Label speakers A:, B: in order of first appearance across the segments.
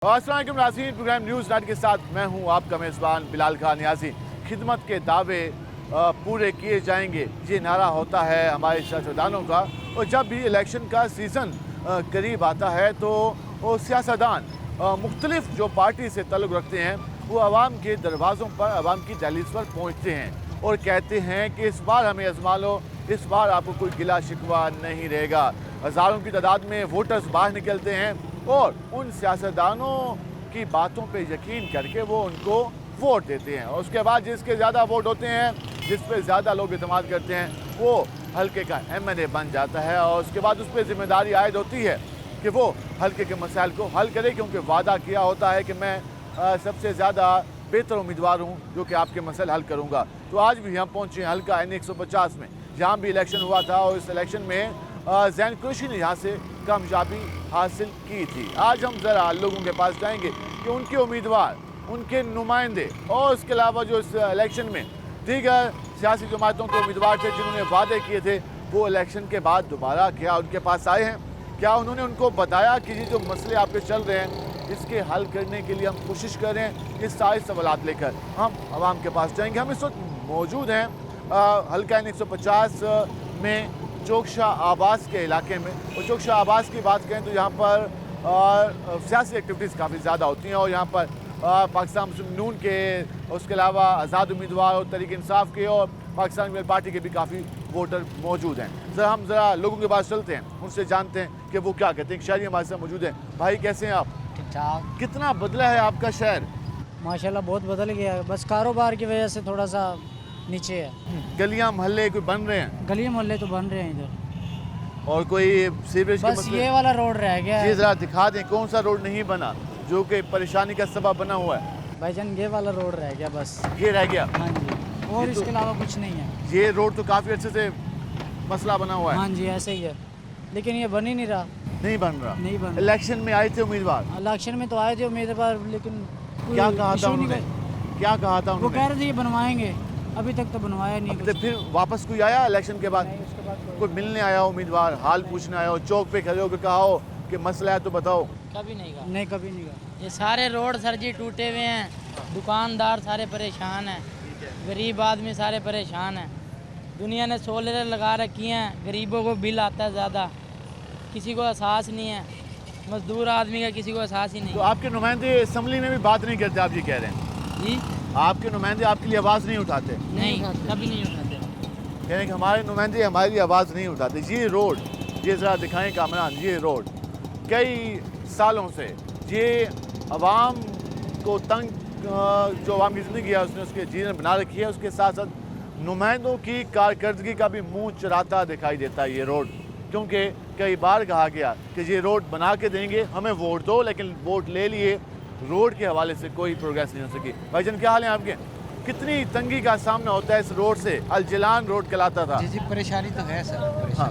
A: अस्सलाम वालेकुम नाज़रीन, प्रोग्राम न्यूज़ नाइट के साथ मैं हूं आपका मेज़बान बिलाल खान नियाज़ी। खिदमत के दावे पूरे किए जाएंगे, ये नारा होता है हमारे सियासतदानों का। और जब भी इलेक्शन का सीज़न करीब आता है तो वो सियासतदान मुख्तलिफ जो पार्टी से ताल्लुक़ रखते हैं वो आवाम के दरवाज़ों पर, आवाम की दहलीज़ पर पहुँचते हैं और कहते हैं कि इस बार हमें आज़मा लो, इस बार आपको कोई गिला शिकवा नहीं रहेगा। हज़ारों की तादाद में वोटर्स बाहर निकलते हैं और उन सियासतदानों की बातों पे यकीन करके वो उनको वोट देते हैं और उसके बाद जिसके ज़्यादा वोट होते हैं, जिस पे ज़्यादा लोग इत्मीनान करते हैं, वो हल्के का MLA बन जाता है और उसके बाद उस पर ज़िम्मेदारी आयद होती है कि वो हल्के के मसाइल को हल करे, क्योंकि वादा किया होता है कि मैं सबसे ज़्यादा बेहतर उम्मीदवार हूँ जो कि आपके मसाइल हल करूँगा। तो आज भी हम पहुँचे हल्का N 150 में, जहाँ भी इलेक्शन हुआ था और इस इलेक्शन में ज़ैन कुरैशी ने यहाँ से कामयाबी हासिल की थी। आज हम ज़रा लोगों के पास जाएंगे कि उनके उम्मीदवार, उनके नुमाइंदे और उसके अलावा जो इस इलेक्शन में दीगर सियासी जमातों के उम्मीदवार थे जिन्होंने वादे किए थे, वो इलेक्शन के बाद दोबारा क्या उनके पास आए हैं, क्या उन्होंने उनको बताया कि ये जो मसले आपके चल रहे हैं इसके हल करने के लिए हम कोशिश कर रहे हैं। इस सारे सवालात लेकर हम आवाम के पास जाएंगे। हम इस वक्त मौजूद हैं हल्का N 150 में चौकशाह आवास के इलाके में। और चौकशाह आवास की बात करें तो यहाँ पर सियासी एक्टिविटीज़ काफ़ी ज़्यादा होती हैं और यहाँ पर पाकिस्तान मुस्लिम नून के, उसके अलावा आज़ाद उम्मीदवार और तहरीक इंसाफ के और पाकिस्तान पीपल्स पार्टी के भी काफ़ी वोटर मौजूद हैं। हम ज़रा लोगों के पास चलते हैं, उनसे जानते हैं कि वो क्या कहते हैं। एक शहरी हमारे साथ मौजूद हैं। भाई कैसे हैं आप?
B: ठीक ठाक।
A: कितना बदला है आपका शहर?
B: माशाल्लाह बहुत बदल गया है, बस कारोबार की वजह से थोड़ा सा नीचे है।
A: गलियां मोहल्ले कोई बन रहे हैं?
B: गली मोहल्ले तो बन रहे हैं इधर,
A: और कोई सीवरेज के
B: बस
A: मसले?
B: ये वाला रोड रह गया
A: ये
B: है।
A: ज़रा दिखा दें कौन सा रोड नहीं बना जो कि परेशानी का सबब बना हुआ है?
B: भाईजान ये वाला रोड रह गया बस।
A: ये रह गया।
B: हाँ जी, और
A: ये तो-
B: इसके अलावा कुछ नहीं है।
A: ये रोड तो काफ़ी अच्छे से मसला बना हुआ है।
B: हाँ जी ऐसे ही है, लेकिन ये बन ही नहीं रहा।
A: नहीं बन रहा।
B: नहीं बन रहा।
A: इलेक्शन में आए थे उम्मीदवार,
B: इलेक्शन में तो आए थे उम्मीदवार, लेकिन कोई
A: क्या कहा था
B: issue नहीं
A: उन्होंने?
B: कर-
A: क्या कहा था
B: वो
A: उन्होंने?
B: कह रहे थे ये बनवाएंगे, अभी तक तो बनवाया नहीं
A: तो
B: कुछ।
A: फिर वापस कोई आया इलेक्शन के बाद?
B: नहीं, उसके बाद
A: कोई मिलने आया हो उम्मीदवार, हाल पूछने आया हो, चौक पे खड़े होकर कहा हो कि मसला है तो बताओ?
C: कभी नहीं कहा।
B: नहीं, कभी नहीं कहा।
C: ये सारे रोड सर जी टूटे हुए हैं, दुकानदार सारे परेशान हैं, गरीब आदमी सारे परेशान हैं। दुनिया ने सोलर लगा रखी हैं, गरीबों को बिल आता है ज़्यादा, किसी को एहसास नहीं है, मजदूर आदमी का किसी को एहसास ही नहीं
A: तो आपके नुमाइंदे असम्बली में भी बात नहीं करते, आप ये कह रहे हैं?
C: जी
A: आपके नुमाइंदे आपके लिए आवाज़ नहीं उठाते?
C: नहीं, कभी नहीं उठाते।
A: कह रहे हैं कि हमारे नुमाइंदे हमारी आवाज़ नहीं उठाते। ये रोड, ये ज़रा दिखाएं कामरान, ये रोड कई सालों से ये अवाम को तंग, जो अवाम की ज़िंदगी है उसने उसके जीवन बना रखी है, उसके साथ साथ नुमाइंदों की कारकर्दगी का भी मुँह चुराता दिखाई देता है ये रोड। क्योंकि कई बार कहा गया कि ये रोड बना के देंगे, हमें वोट दो, लेकिन वोट ले लिए, रोड के हवाले से कोई प्रोग्रेस नहीं हो सकी। भाईजान क्या हाल है आपके? कितनी तंगी का सामना होता है इस रोड से? अलजिलान रोड कहलाता था।
D: जी जी परेशानी तो है सर।
A: हाँ,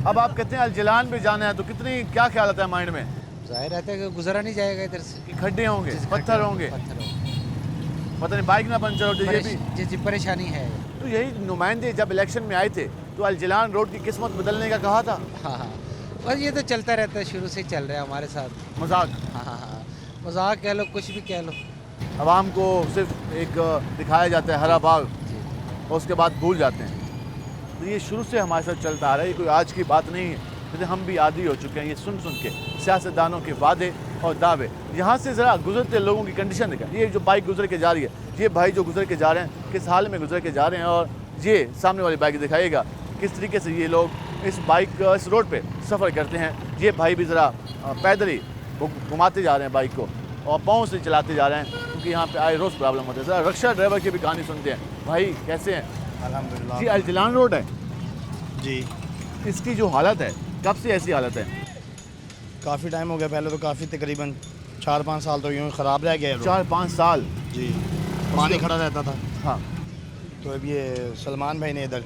A: अब आप कहते हैं अलजिलान पे जाना है तो कितनी, क्या ख्याल आता है माइंड में?
D: जाहिर रहता है कि गुजरा नहीं जाएगा इधर से।
A: कि खड्डे होंगे,
D: जी,
A: पत्थर होंगे,
D: पत्थर होंगे।
A: पता नहीं बाइक ना पंचर हो जाए, ये भी।
D: जी जी परेशानी है।
A: तो यही नुमाइंदे जब इलेक्शन में आए थे तो अलजिलान रोड की किस्मत बदलने का कहा था।
D: हाँ हाँ, और ये तो चलता रहता है, शुरू से ही चल रहा है हमारे साथ।
A: मजाक,
D: हाँ हाँ हाँ, मजाक कह लो, कुछ भी कह लो।
A: आवाम को सिर्फ एक दिखाया जाता है हरा बाग और उसके बाद भूल जाते हैं। तो ये शुरू से हमारे साथ चलता आ रहा है, ये कोई आज की बात नहीं है। जैसे हम भी आदी हो चुके हैं ये सुन सुन के सियासतदानों के वादे और दावे। यहाँ से ज़रा गुजरते लोगों की कंडीशन देखा, ये जो बाइक गुजर के जा रही है, ये भाई जो गुजर के जा रहे हैं किस हाल में गुजर के जा रहे हैं, और ये सामने वाली बाइक दिखाइएगा किस तरीके से ये लोग इस बाइक, इस रोड पे सफ़र करते हैं। ये भाई भी ज़रा पैदल ही घुमाते जा रहे हैं बाइक को और पाँव से चलाते जा रहे हैं, क्योंकि यहाँ पे आए रोज़ प्रॉब्लम होते हैं। ज़रा रिक्शा ड्राइवर की भी कहानी सुनते हैं। भाई कैसे हैं?
E: अल्हम्दुलिल्लाह
A: जी अलजिलान रोड है,
E: जी,
A: इसकी जो हालत है, कब से ऐसी हालत है?
E: काफ़ी टाइम हो गया। पहले तो काफ़ी तकरीबन 4-5 साल तो यूँ ख़राब रह गया है रोड।
A: 4-5 साल।
E: जी, पानी खड़ा रहता था।
A: हाँ,
E: तो अब ये सलमान भाई ने इधर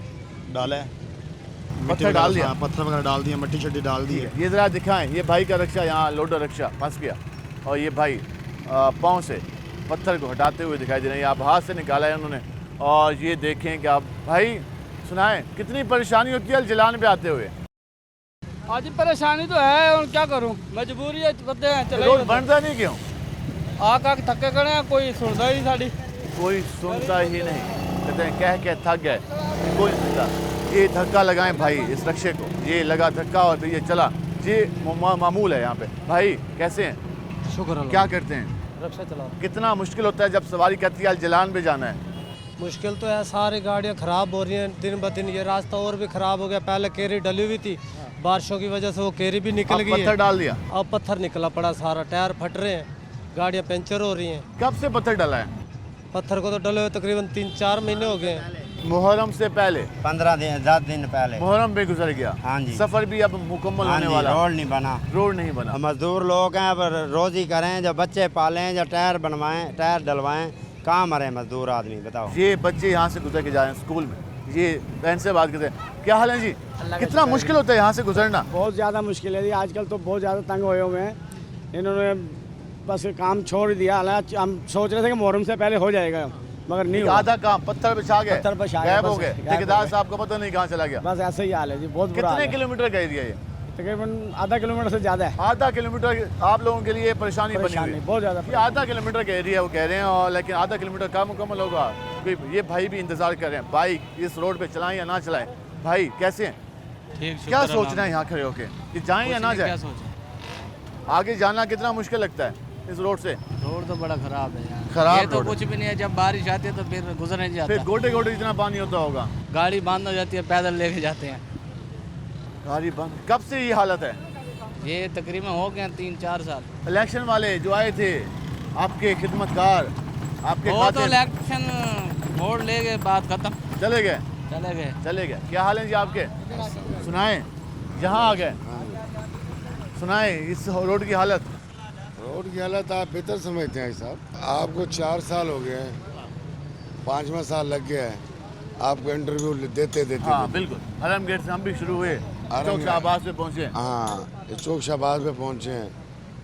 E: डाला है,
A: पत्थर डाल दिया।
E: हाँ, पत्थर वगैरह डाल दिया, मट्टी शट्टी डाल दी है।
A: ये ज़रा दिखाएं, ये भाई का रिक्शा यहाँ लोडर रिक्शा फंस गया और ये भाई पाँव से पत्थर को हटाते हुए दिखाई दे रहे हैं। आप हाथ से निकाला है उन्होंने। और ये देखें कि आप भाई सुनाएं कितनी परेशानी होती है अलजिलान पे आते हुए।
F: आज परेशानी तो है और क्या करूं, मजबूरी है, बंदे हैं चले
A: रोड बनता नहीं क्यों?
F: आ थके खड़े हैं, कोई सुनता ही नहीं साड़ी।
A: कोई सुनता ही नहीं, कहते हैं कह के थक गए, कोई नहीं सुनता। ये धक्का लगाएं भाई इस रक्शे को, ये लगा धक्का और फिर ये चला, ये मामूल है यहाँ पे। भाई कैसे हैं?
B: शुक्र
A: क्या करते हैं?
B: रक्षा चला।
A: कितना मुश्किल होता है जब सवारी कहती है जलान पे जाना है?
B: मुश्किल तो है, सारी गाड़ियाँ ख़राब हो रही हैं दिन ब दिन। ये रास्ता और भी ख़राब हो गया। पहले केरी डली हुई थी, बारिशों की वजह से वो केरी भी निकल
A: अब
B: गई
A: पत्थर
B: है।
A: डाल दिया?
B: अब पत्थर निकला पड़ा सारा, टायर फट रहे हैं, गाड़ियाँ पंचर हो रही हैं।
A: कब से पत्थर डाला है?
B: पत्थर को तो डले हुए तकरीबन 3-4 महीने हो गए हैं।
A: मुहर्रम से पहले
G: 15 दिन 10 दिन पहले
A: मुहर्रम भी गुजर गया।
G: हाँ जी।
A: सफर भी अब मुकम्मल
G: हाँ
A: होने
G: जी,
A: वाला।
G: रोड नहीं बना।
A: रोड नहीं बना।
G: मजदूर लोग हैं, पर रोजी करें, जब बच्चे पालें, जब टायर बनवाएं, टायर डलवाएं, कहाँ मरे मजदूर आदमी बताओ।
A: ये बच्चे यहाँ से गुजर के जा रहे हैं स्कूल में। ये बहन से बात करते हैं, क्या हाल है जी? कितना मुश्किल होता है यहाँ से गुजरना?
H: बहुत ज़्यादा मुश्किल है जी, आजकल तो बहुत ज़्यादा तंग हुए हुए हैं। इन्होंने बस काम छोड़ दिया। हालांकि हम सोच रहे थे कि मुहर्रम से पहले हो जाएगा, मगर नहीं हुआ।
A: आधा काम पत्थर बिछा गए,
H: पत्थर बिछा गए,
A: गायब हो
H: बस
A: गए।
H: गायब हो
A: ठेकेदार
H: गए।
A: साहब को पता नहीं कहाँ चला गया।
H: बस ऐसे ही हाल है जी, बहुत बुरा हाल
A: कितने
H: है।
A: किलोमीटर का एरिया ये?
H: तकरीबन आधा किलोमीटर से ज़्यादा है।
A: आधा किलोमीटर आप लोगों के लिए परेशानी बनी हुई
H: परेशानी
A: है।
H: बहुत ज़्यादा।
A: ये आधा किलोमीटर का एरिया वो कह रहे हैं, और लेकिन आधा किलोमीटर काम मुकम्मल होगा। ये भाई भी इंतजार कर रहे हैं, बाइक इस रोड पे चलाएं या ना चलाएं। भाई कैसे हैं? क्या सोच रहे हैं यहाँ खड़े होके कि जाएं या ना जाएं? आगे जाना कितना मुश्किल लगता है इस रोड से?
F: रोड तो बड़ा खराब है यार।
A: खराब
F: ये तो
A: रोड है।
F: कुछ भी नहीं है, जब बारिश आती है तो फिर गुजर नहीं
A: फिर
F: जाता।
A: गोटे गोटे इतना पानी होता होगा,
F: गाड़ी बंद हो जाती है, पैदल लेके जाते हैं।
A: गाड़ी बंद। कब से ये हालत है?
F: ये तकरीबन हो गए 3-4 साल।
A: इलेक्शन वाले जो आए थे आपके खिदमतकार, आपके
F: वो तो
A: खातिर
F: इलेक्शन वोट ले गए, बात खत्म,
A: चले गए।
F: चले गए।
A: क्या हाल है जी आपके? सुनाएं, यहाँ आ गए, सुनाएं इस रोड की हालत।
I: रोड की हालत आप बेहतर समझते हैं साहब। आपको 4 साल हो गए हैं, 5वां साल लग गया है आपको इंटरव्यू देते देते।
A: हाँ बिल्कुल, हरम गेट से हम भी शुरू हुए, चौक शाहबाज पे पहुँचे।
I: हाँ, ये चौक शाहबाज पे पहुँचे हैं,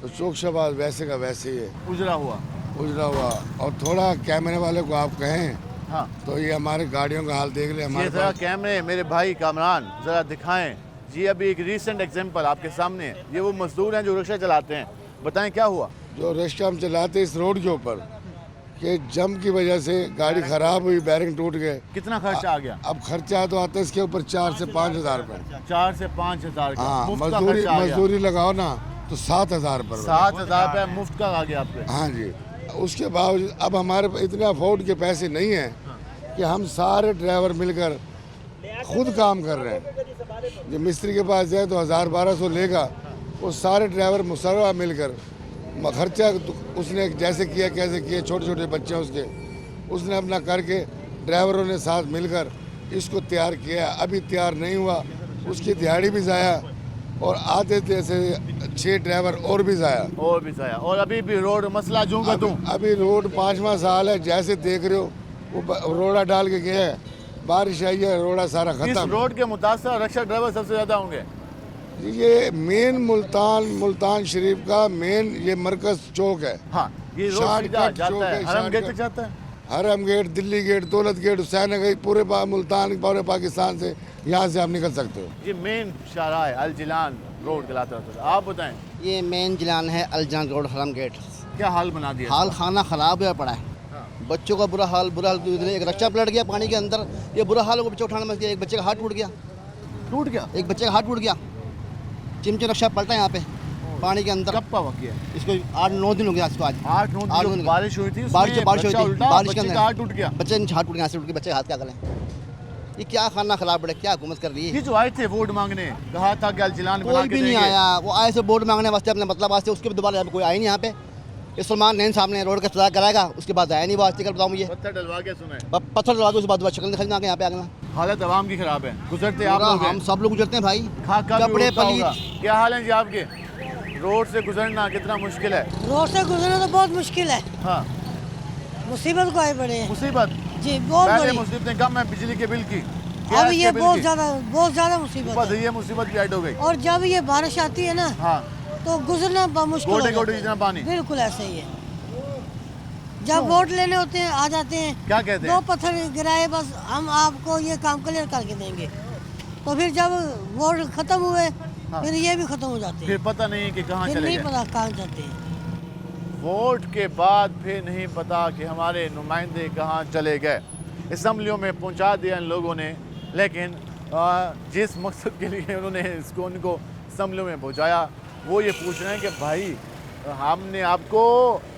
I: तो चौक शाहबाज वैसे का वैसे ही है,
A: उजरा हुआ।
I: और थोड़ा कैमरे वाले को आप कहें
A: हाँ,
I: तो ये हमारे गाड़ियों का हाल देख ले।
A: ये
I: हमारे
A: जरा
I: पास
A: कैमरे मेरे भाई कामरान जरा दिखाएं जी। अभी एक रीसेंट एग्जांपल आपके सामने है। ये वो मजदूर हैं जो रिक्शा चलाते हैं, बताएं क्या हुआ?
I: जो रिक्शा हम चलाते इस रोड के ऊपर कि जम की वजह से गाड़ी खराब हुई, बैरिंग टूट गए।
A: कितना खर्चा आ गया?
I: अब खर्चा तो आता है इसके ऊपर 4 से 5 हज़ार रुपये।
A: 4 से 5 हज़ार का
I: हाँ,
A: मुफ्त का खर्चा आ गया।
I: मजदूरी लगाओ ना तो 7,000 रुपये।
A: 7,000 रुपये मुफ्त का आ गया आपके।
I: हाँ जी। उसके बावजूद अब हमारे पास इतने अफोर्ड के पैसे नहीं हैं कि हम सारे ड्राइवर मिलकर खुद काम कर रहे हैं। जो मिस्त्री के पास जाए तो 1,000-1,200 लेगा, वो सारे ड्राइवर मुसर्रा मिलकर खर्चा उसने जैसे किया कैसे किए, छोटे छोटे बच्चे हैं उसने अपना करके ड्राइवरों ने साथ मिलकर इसको तैयार किया। अभी तैयार नहीं हुआ, उसकी दिहाड़ी भी ज़ाया और आते थे ऐसे 6 ड्राइवर और भी ज़ाया।
A: और अभी भी रोड मसला जूं का दूं।
I: अभी रोड 5वां साल है, जैसे देख रहे हो वो रोड़ा डाल के गया है, बारिश आई है, रोड़ा सारा
A: इस
I: खत्म।
A: रोड के मुतासर रिक्शा ड्राइवर सबसे ज्यादा होंगे।
I: ये मेन मुल्तान शरीफ का मेन ये मरकज चौक है।
A: हाँ, ये रोड सीधा जाता है, हरम गेट तक जाता है।
I: हरम गेट, दिल्ली गेट, दौलत गेट, हुसैन नगर, पूरे मुल्तान, पूरे पाकिस्तान से यहाँ से आप निकल सकते हो।
A: ये मेन शाहराह है, अल जिलान रोड कहलाता है। आप बताएं,
G: ये मेन जिलान है अलजान रोड, हरम गेट।
A: क्या हाल बना दिया?
G: हाल खाना खराब हुआ पड़ा है, बच्चों का बुरा हाल। एक रक्षा पलट गया पानी के अंदर, ये बुरा हाल हो, बच्चे उठाने में एक बच्चे का हाथ टूट गया।
A: एक
G: बच्चे का हाथ टूट गया, चिमचे रक्षा पलटा यहाँ पे पानी के अंदर।
A: कब का वाकया?
G: इसको 8-9 दिन हो गया इसको। आज
A: 8-9 दिन बारिश हुई थी,
G: बारिश हुई थी, बारिश के
A: अंदर हाथ टूट गया।
G: बच्चे हाथ टूट गया, ऐसे टूट गया, बच्चे हाथ क्या करें? ये क्या खाना खराब पड़े, क्या हुकूमत कर रही है?
A: ये जो आए थे वोट मांगने, कहा था कि अल जिलान बना
G: कोई
A: के
G: भी नहीं
A: देंगे।
G: आया। वो आए से वोट मांगने वास्ते, अपने मतलब वास्ते, उसके दोबारा यहाँ पे कोई आया नहीं। यहाँ पे इस सलमान नैन साहब ने रोड का सजा कराएगा, उसके बाद आया नहीं वास्ते। कर बताऊँ मुझे
A: पत्थर डलवा के सुने,
G: पत्थर डलवा दो, उसके बाद शक्ल दिखा यहाँ पे आगे।
A: हालत आवाम की खराब है, गुजरते आप लोग हैं।
G: हम सब लोग गुजरते हैं भाई,
A: खाका भी
G: कपड़े
A: उड़ता होगा।
G: पलीत।
A: क्या हाल है जी आपके? रोड से गुजरना कितना मुश्किल है?
J: रोड से गुजरना तो बहुत मुश्किल है,
A: हाँ,
J: मुसीबत को आए पड़े हैं
A: मुसीबत।
J: जी, बहुत
A: पहले
J: बड़ी।
A: मुसीबतें कम है बिजली के बिल की,
J: अब
A: गैस
J: ये
A: के बिल
J: बहुत
A: की।
J: ज्यादा मुसीबत
A: ऊपर से
J: है।
A: ये मुसीबत भी ऐड हो गई।
J: और जब ये बारिश आती है ना,
A: हाँ,
J: तो गुजरना मुश्किल हो
A: गोटे
J: जाता
A: गोटे
J: है।
A: जितना पानी।
J: बिल्कुल ऐसे ही है। जब वोट लेने होते हैं, आ जाते हैं,
A: क्या कहते हैं?
J: 2 पत्थर गिराए, बस हम आपको ये काम क्लियर करके देंगे। तो फिर जब वोट खत्म हुए,
A: हाँ।
J: फिर ये भी खत्म हो जाते हैं,
A: फिर पता नहीं है कि कहाँ
J: फिर
A: चले
J: नहीं
A: गए।
J: पता कहाँ जाते हैं।
A: वोट के बाद फिर नहीं पता कि हमारे नुमाइंदे कहाँ चले गए। असम्बलियों में पहुँचा दिया इन लोगों ने, लेकिन जिस मकसद के लिए उन्होंने उनको असम्बलियों में पहुँचाया वो ये पूछ रहे हैं कि भाई हमने आपको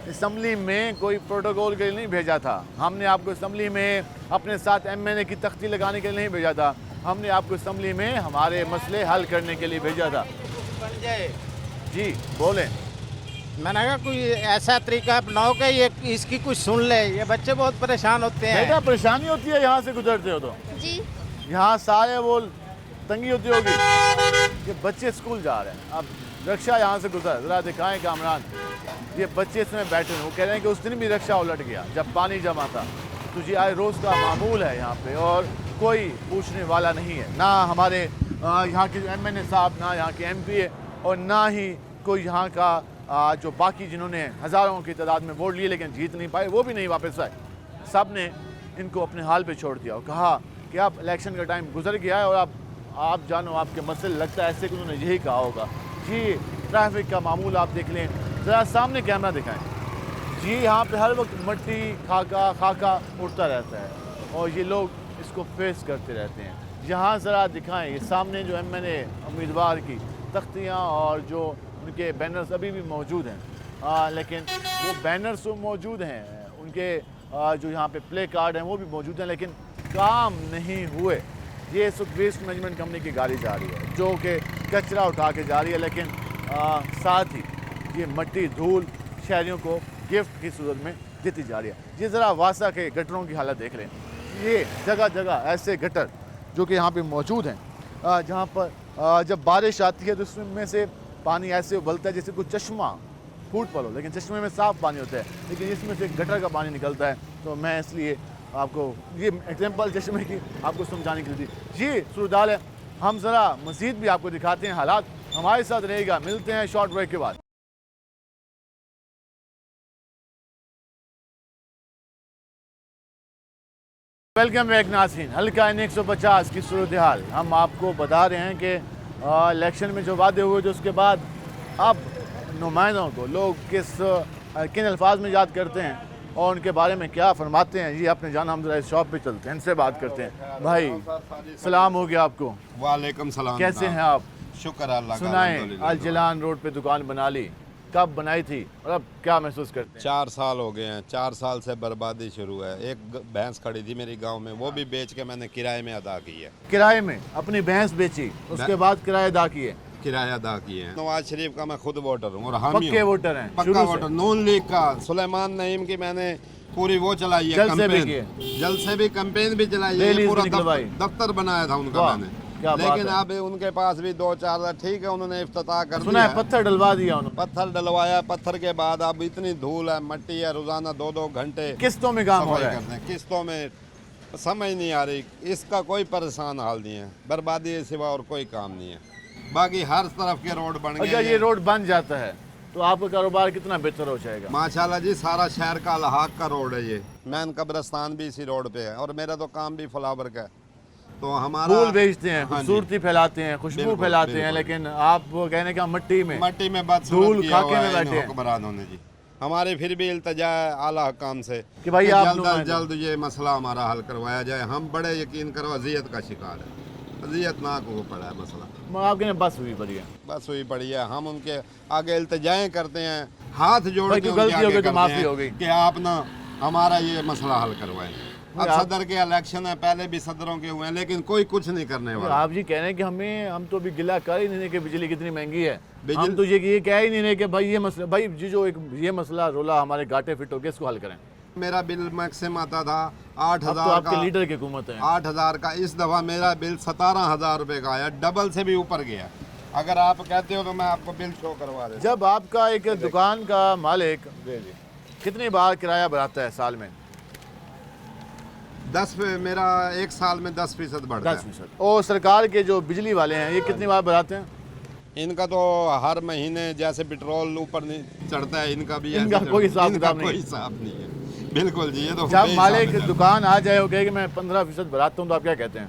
A: असम्बली में कोई प्रोटोकॉल के लिए नहीं भेजा था, हमने आपको असम्बली में अपने साथ MNA की तख्ती लगाने के लिए नहीं भेजा था, हमने आपको असम्बली में हमारे मसले हल करने के लिए भेजा था। जी बोलें।
D: मैंने कहा कोई ऐसा तरीका अपनाओ कि ये इसकी कुछ सुन ले, ये बच्चे बहुत परेशान होते हैं।
A: बेटा परेशानी होती है यहाँ से गुजरते हो तो?
K: जी
A: यहाँ सारे वो तंगी होती होगी। ये बच्चे स्कूल जा रहे हैं, अब रिक्शा यहाँ से गुजर, ज़रा दिखाएं कामरान, ये बच्चे इसमें बैठे हैं। वो कह रहे हैं कि उस दिन भी रिक्शा उलट गया जब पानी जमा था। तो जी आज रोज़ का मामूल है यहाँ पे और कोई पूछने वाला नहीं है, ना हमारे यहाँ के MNA साहब, ना यहाँ के MP और ना ही कोई यहाँ का जो बाकी जिन्होंने हज़ारों की तादाद में वोट लिए लेकिन जीत नहीं पाए, वो भी नहीं वापस आए। सब ने इनको अपने हाल पे छोड़ दिया और कहा कि अब इलेक्शन का टाइम गुजर गया है और आप जानो आपके मसले, लगता है ऐसे कि उन्होंने यही कहा होगा। जी ट्रैफिक का मामूल आप देख लें, ज़रा सामने कैमरा दिखाएं। जी यहाँ पे हर वक्त मट्टी खाका उड़ता रहता है और ये लोग इसको फेस करते रहते हैं। यहाँ ज़रा दिखाएं, ये सामने जो MNA उम्मीदवार की तख्तियाँ और जो उनके बैनर्स अभी भी मौजूद हैं, लेकिन वो बैनर्स तो मौजूद हैं, उनके जो यहाँ पे प्ले कार्ड हैं वो भी मौजूद हैं, लेकिन काम नहीं हुए। ये इस वक्त वेस्ट मैनेजमेंट कंपनी की गाड़ी जा रही है जो कि कचरा उठा के जा रही है, लेकिन साथ ही ये मट्टी धूल शहरियों को गिफ्ट की सूरत में देती जा रही है। ये ज़रा वासा के गटरों की हालत देख लें, ये जगह जगह ऐसे गटर जो कि यहाँ पे मौजूद हैं, जहाँ पर जब बारिश आती है तो उसमें से पानी ऐसे उबलता है जैसे कोई चश्मा फूट पड़ो, लेकिन चश्मे में साफ़ पानी होता है, लेकिन इसमें से गटर का पानी निकलता है। तो मैं इसलिए आपको ये एग्जांपल चश्मे की आपको समझाने के लिए दी। जी सूरदाल है, हम ज़रा मज़ीद भी आपको दिखाते हैं हालात, हमारे साथ रहेगा। मिलते हैं शॉर्ट ब्रेक के बाद। वेलकम बैक नाज़रीन। हल्का N150 की सूरत हाल हम आपको बता रहे हैं कि इलेक्शन में जो वादे हुए थे उसके बाद अब नुमाइंदों को लोग किन अल्फाज में याद करते हैं और उनके बारे में क्या फरमाते हैं। ये अपने जाना हम जरा इस शॉप पे चलते हैं, इनसे बात करते हैं। भाई सलाम हो गया आपको।
L: वालेकुम सलाम।
A: कैसे हैं आप?
L: शुक्र अल्लाह का।
A: सुनाएं, अल जलान रोड पे दुकान बना ली, कब बनाई थी और अब क्या महसूस करते हैं?
L: 4 साल हो गए हैं। 4 साल से बर्बादी शुरू है। एक भैंस खड़ी थी मेरी गांव में, वो भी बेच के मैंने किराए में अदा की है।
A: किराए में अपनी भैंस बेची, उसके बाद किराए अदा किए?
L: किराया अदा किए हैं। नवाज शरीफ का मैं खुद वोटर हूँ और हम
A: पक्के वोटर हैं,
L: पक्का वोटर। नून लीग का सुलेमान नईम की मैंने पूरी वो चलाई है, जल से भी कैंपेन भी चलाई है, पूरा दफ्तर बनाया था उनका मैंने। लेकिन अब उनके पास भी 2-4 ठीक है, उन्होंने इफ्तिताह कर दिया है,
A: पत्थर डलवा दिया उन्होंने।
L: पत्थर डलवाया, पत्थर के बाद अब इतनी धूल है, मट्टी है, रोजाना 2-2 घंटे
A: किस्तों में काम हो रहा है।
L: किस्तों में समझ नहीं आ रही, इसका कोई परेशान हाल नहीं है। बर्बादी के सिवा और कोई काम नहीं है। बाकी हर तरफ के रोड बन गए।
A: अगर ये रोड बन जाता है तो आपका कारोबार कितना बेहतर हो जाएगा?
L: माशाल्लाह जी, सारा शहर का लहाक का रोड है ये। मैन कब्रिस्तान भी इसी रोड पे है और मेरा तो काम भी फ्लावर का है। तो हमारा
A: फूल बेचते हैं, खूबसूरती फैलाते हैं, खुशबू फैलाते हैं, लेकिन आप वो कहने का मट्टी में धूल खाके में बैठे हैं।
L: जी हमारे फिर भी इल्तिजा है आला हुकाम से कि
A: भाई
L: जल्द अज जल्द ये मसला हमारा हल करवाया जाए। हम बड़े यकीन करो अजियत का शिकार है, अजियतनाक हो पड़ा है मसला।
A: आपके बस हुई पड़ी है,
L: बस हुई पड़ी है। हम उनके आगे इल्तिजाएं करते हैं, हाथ जोड़ के
A: गलती हो गई तो माफी हो गई
L: कि आप ना हमारा ये मसला हल करवाएं। अब सदर के इलेक्शन है, पहले भी सदरों के हुए हैं, लेकिन कोई कुछ नहीं करने वाला।
A: आप जी कह रहे हैं कि हम तो अभी गिला कर ही नहीं रहे कि बिजली कितनी महंगी है। हम तो ये कह ही नहीं रहे कि भाई ये मसला, भाई जी जो एक ये मसला रोला हमारे घाटे फिट हो गया, इसको हल करें।
L: मेरा बिल मैक्सिमम आता था 8,000
A: तो आपके लीडर की हुकूमत है
L: 8,000 का। इस दफा मेरा बिल 17,000 रुपए का आया, डबल से भी ऊपर गया। अगर आप कहते हो तो मैं आपको बिल शो करवा देता।
A: जब आपका एक दुकान का मालिक कितनी बार किराया बढ़ाता है साल में?
L: 10 मेरा एक साल में 10% बढ़ता है।
A: 10%। और सरकार के जो बिजली वाले हैं ये कितनी बार बढ़ाते हैं?
L: इनका तो हर महीने जैसे पेट्रोल ऊपर चढ़ता है, इनका भी
A: इनका कोई हिसाब
L: नहीं है। बिल्कुल जी, ये तो
A: जब मालिक दुकान आ जाए कहे कि मैं 15% बढ़ाता हूँ तो आप क्या कहते हैं?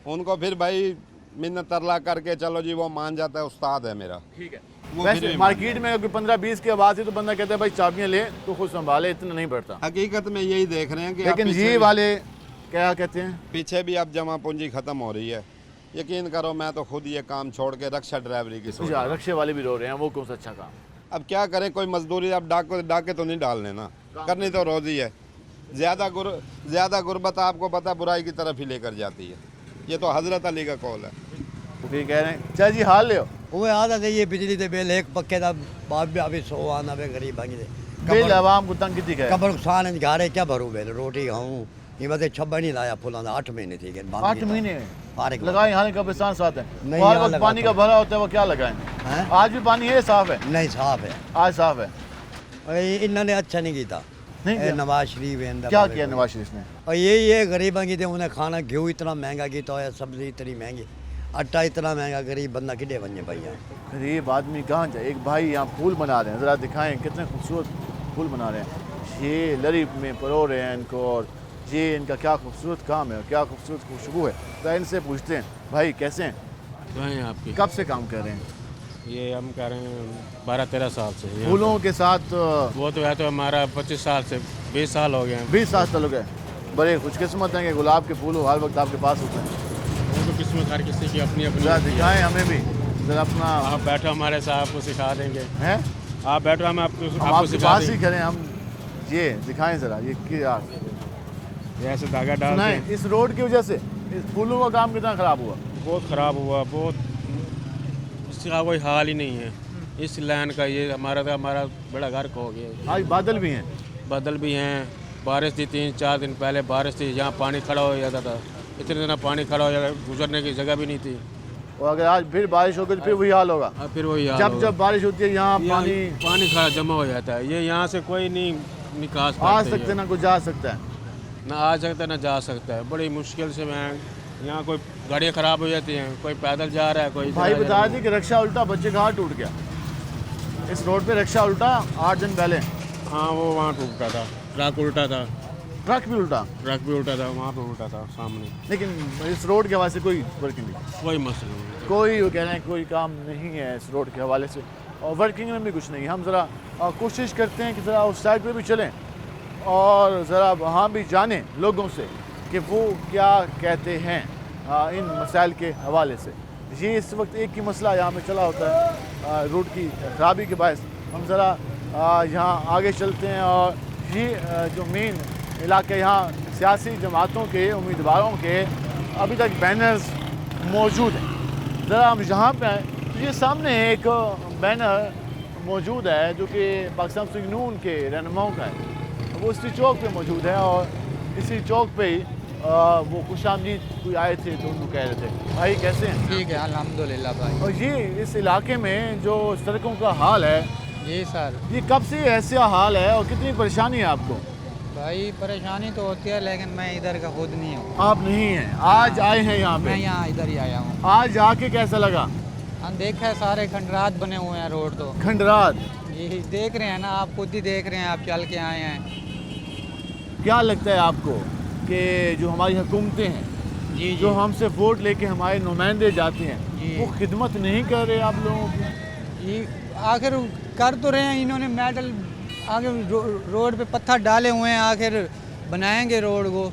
L: उनको फिर भाई मिन्नत तरला करके चलो जी, वो मान जाता है, उस्ताद है मेरा।
A: ठीक है,
L: वो फ्री
A: वैसे
L: में
A: मार्केट में अगर 15-20 की आवाज़ है तो बंदा कहता है भाई चाबियां ले तो खुद संभाले, इतना नहीं पड़ता।
L: हकीकत में यही देख रहे हैं कि अब
A: लेकिन
L: पीछे
A: ये
L: भी-
A: वाले क्या कहते हैं,
L: पीछे भी अब जमा पूंजी खत्म हो रही है। यकीन करो मैं तो खुद ये काम छोड़ के रक्षा ड्राइवरी की सोच रहा हूं।
A: रक्शे वाले भी रो रहे हैं, वो कौन सा अच्छा काम।
L: अब क्या करें, कोई मजदूरी अब डाके तो नहीं डालने ना, करनी तो रोजी है। ज़्यादा गुर्बत आपको पता बुराई की तरफ ही लेकर जाती है। ये तो हजरत अली का कौल है।
A: वो फिर कह रहे हैं चाचा जी हाल ले
G: वो आधा दे ये बिजली दे बिल एक पक्के दा बाप भी अभी 100 आना बे गरीब भागी दे
A: बिल आवाम को तंग कितनी है।
G: कबर नुकसान घारे क्या भरू बिल रोटी खाऊं ये बते 26 नहीं लाया फुला 8 महीने थी
A: 8 महीने
G: फारिग
A: लगाए यहाँ कब्रिस्तान साथ है,
G: नहीं,
A: और
G: यहाँ
A: वक्त पानी का भरा होता है वो क्या लगाएं।
G: हैं?
A: आज भी पानी है, साफ है,
G: नहीं साफ है
A: आज साफ है।
G: और इन्होंने अच्छा नहीं किया
A: नहीं किया?
G: नवाज शरीफ है
A: क्या किया नवाज शरीफ ने।
G: और ये गरीबा की थे उन्हें खाना घ्यू इतना महंगा किया है, सब्जी इतनी महंगी, आटा इतना महंगा, गरीब बंदा किडे बने भैया।
A: गरीब आदमी कहाँ जाए। एक भाई यहाँ फूल बना रहे हैं, ज़रा दिखाएं कितने खूबसूरत फूल बना रहे हैं। ये लरी में परो रहे हैं इनको, और ये इनका क्या खूबसूरत काम है, क्या खूबसूरत खुशबू है। तो इनसे पूछते हैं भाई कैसे हैं,
F: हैं आपकी
A: कब से काम कर रहे हैं।
F: ये हम कर रहे हैं 12-13 साल से यहाँ
A: फूलों के साथ
F: पे। वो तो है तो हमारा 25 साल से 20 साल हो गए हैं।
A: 20 साल तक है। बड़े खुशकिस्मत हैं कि गुलाब के फूल हर वक्त आपके पास होते हैं।
F: वो तो किस्मत हर किसी की अपनी अपनी
A: ज़रा
F: होती है।
A: दिखाएं हमें भी ज़रा अपना।
F: आप बैठो हमारे साथ, आपको सिखा देंगे।
A: हैं
F: आप बैठो, हम आपको
A: हम
F: आपको
A: आपके
F: सिखा
A: पास ही
F: देंगे।
A: करें हम। ये दिखाएं ज़रा, ये क्या
F: ये ऐसे धागा डाल
A: सुनाएं।
F: के
A: इस रोड की वजह से इस फूलों का काम कितना ख़राब हुआ।
F: बहुत ख़राब हुआ, बहुत इसका कोई हाल ही नहीं है। इस लाइन का ये हमारा बड़ा घर खो गया।
A: आज बादल भी हैं।
F: बादल भी हैं, बारिश थी 3-4 दिन पहले बारिश थी, यहाँ पानी खड़ा हो जाता था। इतने दिन पानी खड़ा हो जाता, गुजरने की जगह भी नहीं थी।
A: और अगर आज फिर बारिश होगी तो फिर वही हाल होगा।
F: अब फिर वही हाल
A: जब
F: होगा।
A: जब बारिश होती है यहाँ
F: पानी खड़ा जमा हो जाता है। ये यहाँ से कोई नहीं निकास
A: आ
F: करते
A: सकते
F: हैं।
A: ना कुछ जा सकता है।
F: ना आ सकता है ना जा सकता है। बड़ी मुश्किल से मैं यहाँ, कोई गाड़ियाँ ख़राब हो जाती हैं, कोई पैदल जा रहा है, कोई
A: भाई बता दी कि रक्षा उल्टा बच्चे का हाथ टूट गया इस रोड पे। रक्षा उल्टा 8 दिन पहले।
F: हाँ, वो वहाँ टूटा था, ट्रक उल्टा था,
A: ट्रक भी उल्टा।
F: वहाँ पे उल्टा था सामने।
A: लेकिन इस रोड के हवाले से कोई वर्किंग नहीं,
F: कोई मसला नहीं।
A: कोई वो कह रहे हैं कोई काम नहीं है इस रोड के हवाले से, और वर्किंग में भी कुछ नहीं है। हम ज़रा कोशिश करते हैं कि ज़रा उस साइड पे भी चलें और ज़रा वहाँ भी जानें लोगों से कि वो क्या कहते हैं इन मसाइल के हवाले से। ये इस वक्त एक ही मसला यहाँ पे चला होता है रोड की खराबी के बायस। हम ज़रा यहाँ आगे चलते हैं और ये जो मेन इलाके यहाँ सियासी जमातों के उम्मीदवारों के अभी तक बैनर्स मौजूद हैं। ज़रा हम यहाँ पे आए तो ये सामने एक बैनर मौजूद है जो कि पाकिस्तान मुस्लिम नून के रहनुमाओं का है। वो इसी चौक पे मौजूद है और इसी चौक पे ही वो खुशामदीद कोई आए थे तो उनको कह रहे थे भाई कैसे हैं।
C: ठीक है अल्हम्दुलिल्लाह भाई।
A: और ये इस इलाके में जो सड़कों का हाल है,
C: जी सर।
A: ये कब से ऐसा हाल है और कितनी परेशानी है आपको।
C: भाई परेशानी तो होती है लेकिन मैं इधर का खुद नहीं हूँ।
A: आप नहीं हैं, आज आए हैं यहाँ
C: मैं
A: पे।
C: यहाँ इधर ही आया हूँ।
A: आज आके कैसा लगा।
C: हम देखा है सारे खंडरात बने हुए हैं रोड तो।
A: खंडरात
C: यही देख रहे हैं ना, आप खुद ही देख रहे हैं, आप चल के आए हैं।
A: क्या लगता है आपको कि जो हमारी हुकूमतें हैं
C: जी
A: जो हमसे वोट लेके हमारे नुमाइंदे जाते हैं
C: जी।
A: वो खिदमत नहीं कर रहे आप लोगों की।
C: ये आखिर कर तो रहे हैं, इन्होंने मेटल आगे रोड पे पत्थर डाले हुए हैं, आखिर बनाएंगे रोड को।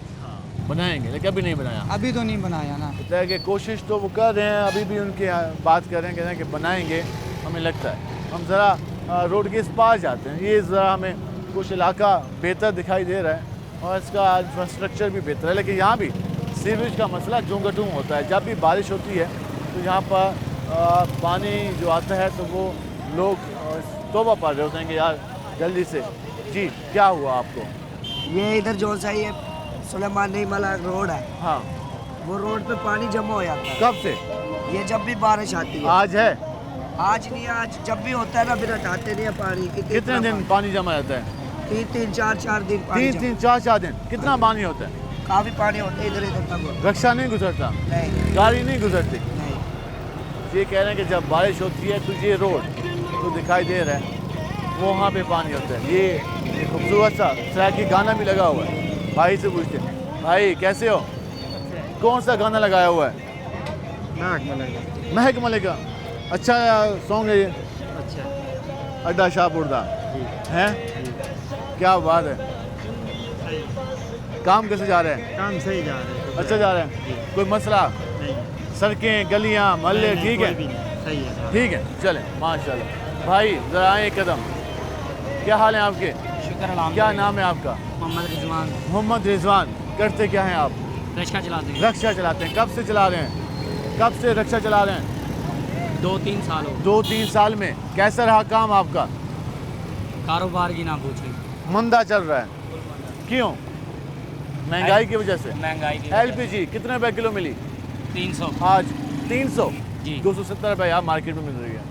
A: बनाएंगे लेकिन अभी नहीं बनाया।
C: अभी तो नहीं बनाया ना।
A: लगता है कि कोशिश तो वो कर रहे हैं, अभी भी उनकी बात कर रहे हैं, कह रहे हैं कि बनाएंगे। हमें लगता है हम ज़रा रोड के इस पार जाते हैं, ये ज़रा हमें कुछ इलाका बेहतर दिखाई दे रहा है और इसका इंफ्रास्ट्रक्चर भी बेहतर है। लेकिन यहाँ भी सीवरेज का मसला जूम होता है। जब भी बारिश होती है तो यहाँ पर पानी जो आता है तो वो लोग तौबा पा रहे होते हैं कि यार जल्दी से। जी क्या हुआ आपको।
J: ये इधर जो सा ये सुलेमान नहीं मला रोड है,
A: हाँ
J: वो रोड पे पानी जमा हो जाता
A: कब से।
J: है। ये जब भी बारिश आती है,
A: आज है।
J: आज नहीं, आज जब भी होता है ना फिर हटाते नहीं है पानी।
A: कितने दिन पानी जमा रहता है।
J: 3-4 दिन पानी जमा।
A: 3-4 दिन। कितना पानी होता है।
J: काफी पानी होता है इधर इधर तक।
A: रक्षा नहीं गुजरता,
J: नहीं
A: गाड़ी नहीं गुजरती।
J: नहीं।
A: ये कह रहे हैं कि जब बारिश होती है तो ये रोड तो दिखाई दे रहा है, वहाँ पे पानी होता है। ये खूबसूरत सा सराकी गाना भी लगा हुआ है। भाई से पूछते हैं भाई कैसे हो। कौन सा गाना लगाया हुआ है। महक मलिका। अच्छा सॉन्ग है ये।
C: अच्छा
A: अड्डा शाहपुरदा हैं? क्या बात है। काम कैसे जा रहे हैं?
H: काम सही जा रहे हैं।
A: अच्छा जा रहे हैं? कोई मसला? सड़कें, गलियां, मोहल्ले ठीक है?
H: सही है।
A: ठीक है, चलें माशाल्लाह। भाई ज़रा आए एक कदम। क्या हाल है आपके?
C: शुक्र
A: क्या नाम है आपका?
C: मोहम्मद रिजवान।
A: मोहम्मद रिजवान। करते क्या हैं आप?
C: रिक्शा चलाते हैं।
A: रक्षा चलाते हैं। कब से चला रहे हैं? कब से रक्षा चला रहे हैं?
C: 2-3 साल हो।
A: 2-3 साल में कैसा रहा काम आपका?
C: कारोबार की ना पूछें।
A: मंदा चल रहा है। क्यों? महंगाई की वजह से।
C: महंगाई की
A: एलपीजी कितने रुपए किलो मिली?
C: 300
A: आज 300
C: जी।
A: 270 रुपए यहाँ मार्केट में मिल रही है।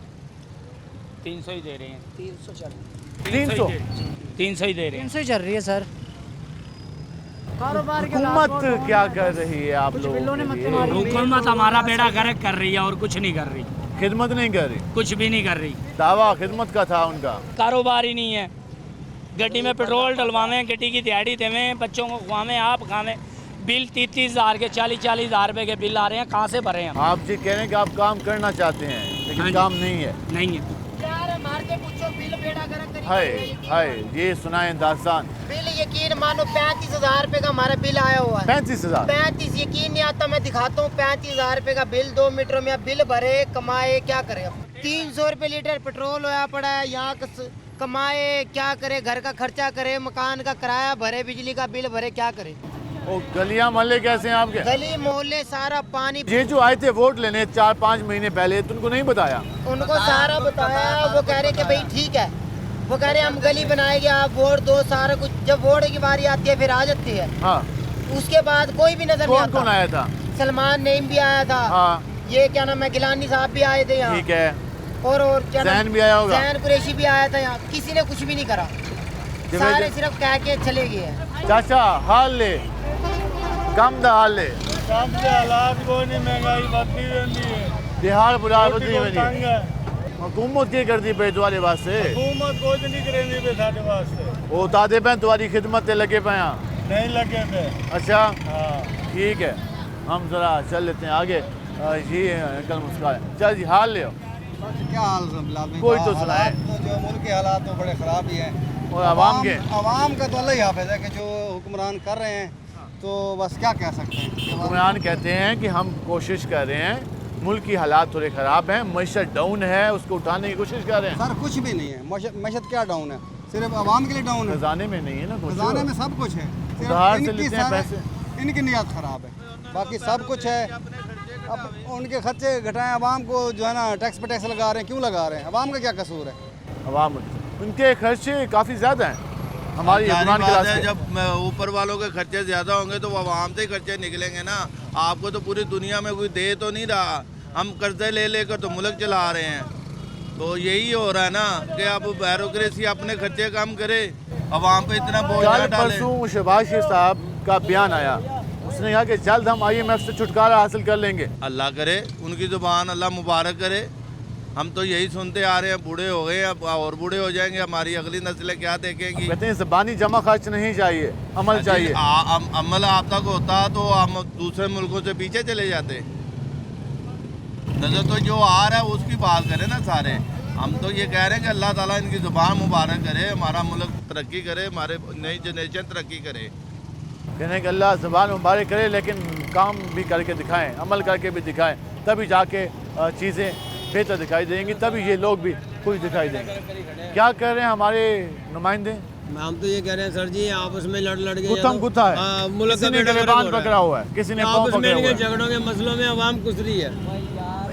C: 300 ही दे रहे हैं।
A: 300
C: 300 ही दे रहे हैं।
J: 300 ही चल रही है सर। कारोबार
A: हुकूमत क्या कर रही है आप लोगों के लिए?
C: हुकूमत हमारा बेड़ा गर्क कर रही है और कुछ नहीं कर रही।
A: खिदमत नहीं कर रही।
C: कुछ भी नहीं कर रही।
A: दावा खिदमत का था उनका।
C: कारोबार ही नहीं है। गड्डी में पेट्रोल डलवावें, गड्डी की दिहाड़ी देवें, बच्चों को खुआवें, आप खावें, बिल 30-30 हज़ार के 40-40 हज़ार रुपए के बिल आ रहे हैं। कहाँ से भरें हम?
A: आप जी कह रहे हैं कि आप काम करना चाहते हैं लेकिन काम नहीं है।
C: नहीं है।
A: हाय हाय, ये सुनाएं दास्तान।
D: बिल यकीन मानो 35,000 रुपए का हमारा बिल आया हुआ है।
A: 35,000?
D: 35 यकीन नहीं आता। मैं दिखाता हूँ 35,000 रुपए का बिल। 2 मीटर में बिल भरे, कमाए, क्या करे अब? 300 रुपए लीटर पेट्रोल होया पड़ा है यहाँ। कमाए क्या करे? घर का खर्चा करे, मकान का किराया भरे, बिजली का बिल भरे, क्या करे?
A: ओ गलियां मोहल्ले कैसे हैं आपके?
D: गली मोहल्ले सारा पानी।
A: ये जो आए थे वोट लेने 4-5 महीने पहले, तुमको नहीं बताया?
D: उनको सारा बताया। वो कह रहे कि भाई ठीक है, वो कह रहे हम गली बनाएंगे, आप वोट दो, सारा कुछ। जब वोट की बारी आती है फिर आ जाती है।
A: हाँ।
D: उसके बाद कोई भी नजर नहीं आता।
A: कौन आया था?
D: सलमान नईम भी आया था।
A: हाँ।
D: ये क्या नाम है, गिलानी साहब भी आए थे यहाँ।
A: ठीक है।
D: और क्या नाम,
A: जैन भी आया होगा।
D: जैन कुरैशी भी आया था यहाँ। किसी ने कुछ भी नहीं करा, सारे सिर्फ कह के चले गए हैं।
A: चाचा हाल ले कम दा हाल ले।
H: काम के हालात कोई नहीं, महंगाई बढ़ती रहती है।
A: बिहार बुरा बदली
H: तंग
A: बनी।
H: है।
A: हुकूमत की कर दी पे तुम्हारे वास्ते?
H: हुकूमत कोई नहीं करेंदी पे साढ़े वास्ते।
A: वो तादे पे तुम्हारी खिदमत ते लगे पे यहाँ?
H: नहीं लगे पे।
A: अच्छा
H: हाँ।
A: ठीक है, हम जरा चल लेते हैं आगे। जी अंकल मुस्कान। चल जी हाल ले।
E: क्या हाल है?
A: कोई तो सुनाए।
E: तो जो मुल्क के हालात तो बड़े ख़राब ही हैं।
A: और आवाम के?
E: आवाम का तो अल्लाह ही हाफ़िज़ है कि जो हुक्मरान कर रहे हैं, तो बस क्या कह सकते हैं।
A: हुक्मरान कहते हैं कि हम कोशिश कर रहे हैं, मुल्क की हालात थोड़े ख़राब हैं, मईशत डाउन है, उसको उठाने की कोशिश कर रहे हैं।
E: सर कुछ भी नहीं है। मशत क्या डाउन है? सिर्फ आवाम के लिए डाउन है।
A: खजाने में नहीं है ना कुछ।
E: खजाने में सब कुछ है,
A: उधार से
E: इनकी
A: लेते हैं पैसे।
E: इनकी नीयत ख़राब है, बाकी सब कुछ है। अब उनके खर्चे घटाएं, आवाम को जो है ना टैक्स पे टैक्स लगा रहे हैं। क्यों लगा रहे हैं? आवाम का क्या कसूर है?
A: आवाम उनके खर्चे काफ़ी ज़्यादा हैं हमारी हुक्मरान के रास्ते।
L: जब ऊपर वालों के खर्चे ज़्यादा होंगे तो आवाम से ही खर्चे निकलेंगे ना। आपको तो पूरी दुनिया में कोई दे तो नहीं रहा, हम कर्जे ले लेकर तो मुल्क चला रहे हैं। तो यही हो रहा है ना कि अब ब्यूरोक्रेसी अपने खर्चे कम करे, आवाम पे इतना बोझ ना डाले।
A: परसों शहबाज शरीफ साहब का बयान आया, उसने कहा कि जल्द हम IMF से छुटकारा हासिल कर लेंगे।
L: अल्लाह करे, उनकी ज़ुबान अल्लाह मुबारक करे। हम तो यही सुनते आ रहे हैं, बूढ़े हो गए, अब और बूढ़े हो जाएंगे, हमारी अगली नस्लें क्या देखेंगी।
A: कहते हैं ज़बानी जमा खर्च नहीं चाहिए, अमल चाहिए।
L: अमल आप तक होता तो हम दूसरे मुल्कों से पीछे चले जाते। नजर तो जो आ रहा है उसकी बात करें ना सारे। हम तो ये कह रहे हैं कि अल्लाह ताला इनकी ज़ुबान मुबारक करे, हमारा मुल्क तरक्की करे, हमारे नई जनरेशन तरक्की करे।
A: कहने कि अल्लाह ज़ुबान मुबारक करे, लेकिन काम भी करके दिखाएं, अमल करके भी दिखाएं, तभी जाके चीज़ें बेहतर दिखाई देंगी, तभी ये लोग भी खुश दिखाई देंगे। क्या कर रहे हैं हमारे नुमाइंदे?
B: हम तो ये कह रहे हैं सर जी, आपस में लड़ के
A: गुत्थम गुत्था है, किसी ने गिरबान पकड़ा हुआ है, किसी ने पाँव पकड़ा हुआ है।
B: झगड़ों के मसलों में आवाम कुसरी है,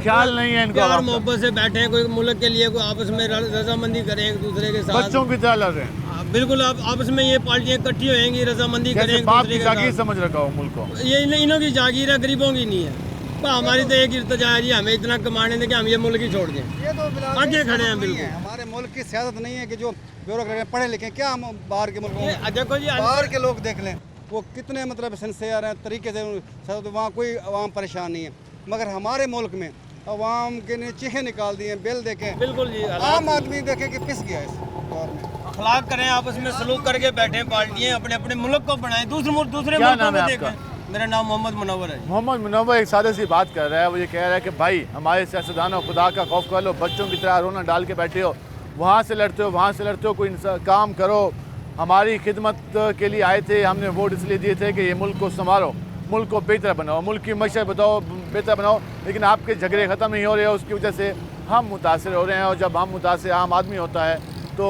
A: ख्याल नहीं है इनको।
B: प्यार मोहब्बत से बैठे हैं, कोई मुल्क के लिए कोई आपस में रजामंदी करें एक दूसरे के साथ,
A: बच्चों की तरह लड़ रहे हैं।
B: बिल्कुल, आप आपस में ये पार्टियां इकट्ठी होंगी, रजामंदी करें।
A: बाप की जागीर समझ रखा हो मुल्क को,
B: ये इन्हों की जागीर है, गरीबों की नहीं है। हमारी तो एक इर्तजा है जी, हमें इतना कमाने दें कि हम ये मुल्क ही छोड़ दें।
E: ये तो
B: आगे खड़े हैं बिल्कुल।
E: हमारे मुल्क की सियासत नहीं है कि जो ब्यूरोक्रेट पढ़े लिखे, क्या हम बाहर के मुल्कों में
B: देखो जी,
E: बाहर के लोग देख लें, वो कितने मतलब सिंसियर हैं, तरीके से वहाँ कोई आवाम परेशान नहीं है। मगर हमारे मुल्क में आवाम के ने चीखें निकाल दिए, बिल देखें,
B: बिल्कुल जी,
E: आम आदमी देखे कि पिस गया इस दौर में।
B: अखलाक करें, आपस में सलूक करके बैठे पार्टियां, अपने अपने मुल्क को बनाएं, दूसरे
A: क्या नाम है आपका?
B: मेरा नाम मोहम्मद मुनव्वर है।
A: मोहम्मद मुनव्वर एक सादे सी बात कर रहा है, वो ये कह रहा है कि भाई हमारे सियासतदानों, खुदा का खौफ कर लो, बच्चों की तरह रोना डाल के बैठे हो, वहाँ से लड़ते हो, वहाँ से लड़ते हो, कोई काम करो। हमारी खिदमत के लिए आए थे, हमने वोट इसलिए दिए थे कि ये मुल्क को संभालो, मुल्क को बेहतर बनाओ, मुल्क की मशर बताओ, बेहतर बनाओ। लेकिन आपके झगड़े ख़त्म नहीं हो रहे हैं, उसकी वजह से हम मुतासर हो रहे हैं। और जब हम मुतासर आम आदमी होता है तो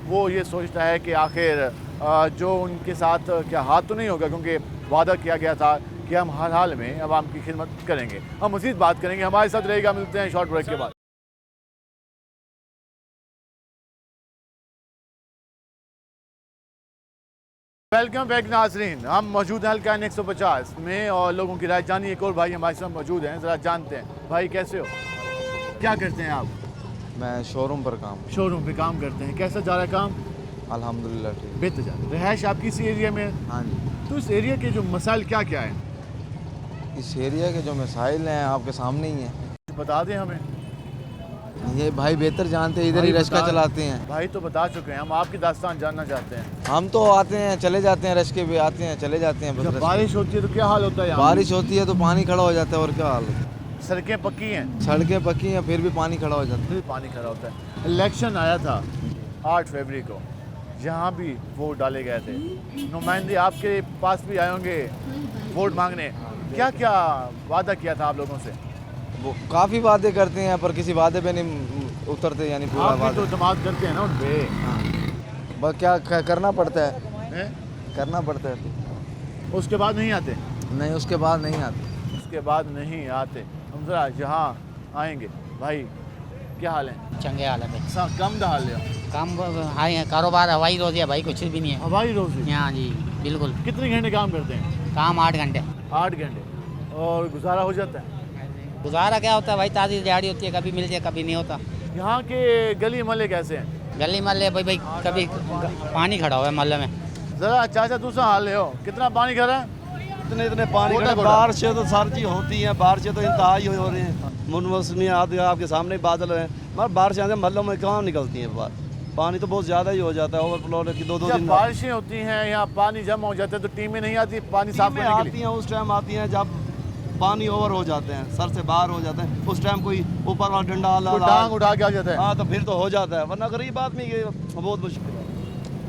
A: वो ये सोचता है कि आखिर जो उनके साथ क्या हाथ तो नहीं होगा, क्योंकि वादा किया गया था कि हम हर हाल में आवाम की खिदमत करेंगे। हम मज़ीद बात करेंगे, हमारे साथ रहेगा। मिलते हैं शॉर्ट ब्रेक के बाद। वेलकम बैक नाजरीन, हम मौजूद हैं हल्का 150 में और लोगों की राय जानिए। एक और भाई हमारे साथ मौजूद हैं, ज़रा जानते हैं। भाई कैसे हो, क्या करते हैं आप?
K: मैं शोरूम पर
A: पे काम करते हैं। कैसा जा रहा है काम?
K: अल्हम्दुलिल्लाह ठीक।
A: बेहतर जा रहा है। रहायश आपकी इसी एरिया में है?
K: हाँ जी।
A: तो इस एरिया के जो मसाइल क्या क्या हैं?
K: इस एरिया के जो मसाइल हैं आपके सामने ही हैं।
A: बता दें हमें।
K: ये भाई बेहतर जानते हैं, इधर ही रश्का चलाते हैं।
A: भाई तो बता चुके हैं, हम आपकी दास्तान जानना चाहते हैं।
K: हम तो आते हैं चले जाते हैं, रश्के भी आते हैं चले जाते हैं।
A: जब बारिश होती है तो क्या हाल होता है?
K: बारिश होती है तो पानी खड़ा हो जाता है। और क्या हाल है?
A: सड़कें पक्की हैं?
K: सड़कें पक्की हैं, फिर भी पानी खड़ा हो जाता है।
A: फिर पानी खड़ा होता है। इलेक्शन आया था 8 फरवरी को, जहाँ भी वोट डाले गए थे, नुमाइंदे आपके पास भी आए होंगे वोट मांगने। क्या क्या वादा किया था आप लोगों से?
K: वो काफ़ी वादे करते हैं पर किसी वादे पे नहीं उतरते, यानी पूरा
A: आप भी
K: वादा
A: तो जमात करते हैं ना उन पे।
K: हाँ। बस क्या करना पड़ता है, करना पड़ता है।
A: उसके बाद नहीं आते?
K: नहीं, उसके बाद नहीं आते।
A: उसके बाद नहीं आते। हम जरा जहाँ आएंगे। भाई क्या हाल है?
M: चंगे हाल है भाई।
A: कम दा हाल है?
M: काम हाई कारोबार हवाई रोजी है भाई, कुछ भी नहीं है।
A: हवाई रोजी?
M: हाँ जी बिल्कुल।
A: कितने घंटे काम करते हैं?
M: काम 8 घंटे।
A: 8 घंटे। और गुजारा हो जाता है?
M: गुजारा क्या होता है भाई, ताज़ी दिहाड़ी होती है, कभी मिलती है कभी नहीं होता।
A: यहाँ के गली मोहल्ले कैसे हैं?
M: गली मोहल्ले भाई कभी पानी खड़ा हुआ है मोहल्ले में।
A: जरा चाचा दूसरा हाल ले हो, कितना पानी खड़ा है?
N: इतने पानी खड़ा। बारिशें तो सर जी होती हैं, बारिशें तो इंतहाई हो रही हैं। मुनमौसमी आती है, आपके सामने बादल हैं, मगर बारिशें आते मोहल्लों में कहाँ निकलती हैं बात। पानी तो बहुत ज़्यादा ही हो जाता है, ओवरफ्लो की 2-2 दिन
A: बारिशें होती हैं, यहाँ पानी जमा हो जाता है तो टीमें नहीं आती पानी साफ करने के लिए?
N: आती हैं उस टाइम आती हैं जब पानी ओवर हो जाते हैं, सर से बाहर हो जाते हैं, उस टाइम कोई ऊपर वाला डंडा
A: डांग उठा के आ जाता है।
N: हाँ तो फिर तो हो जाता है, वरना गरीब आदमी के बहुत मुश्किल है।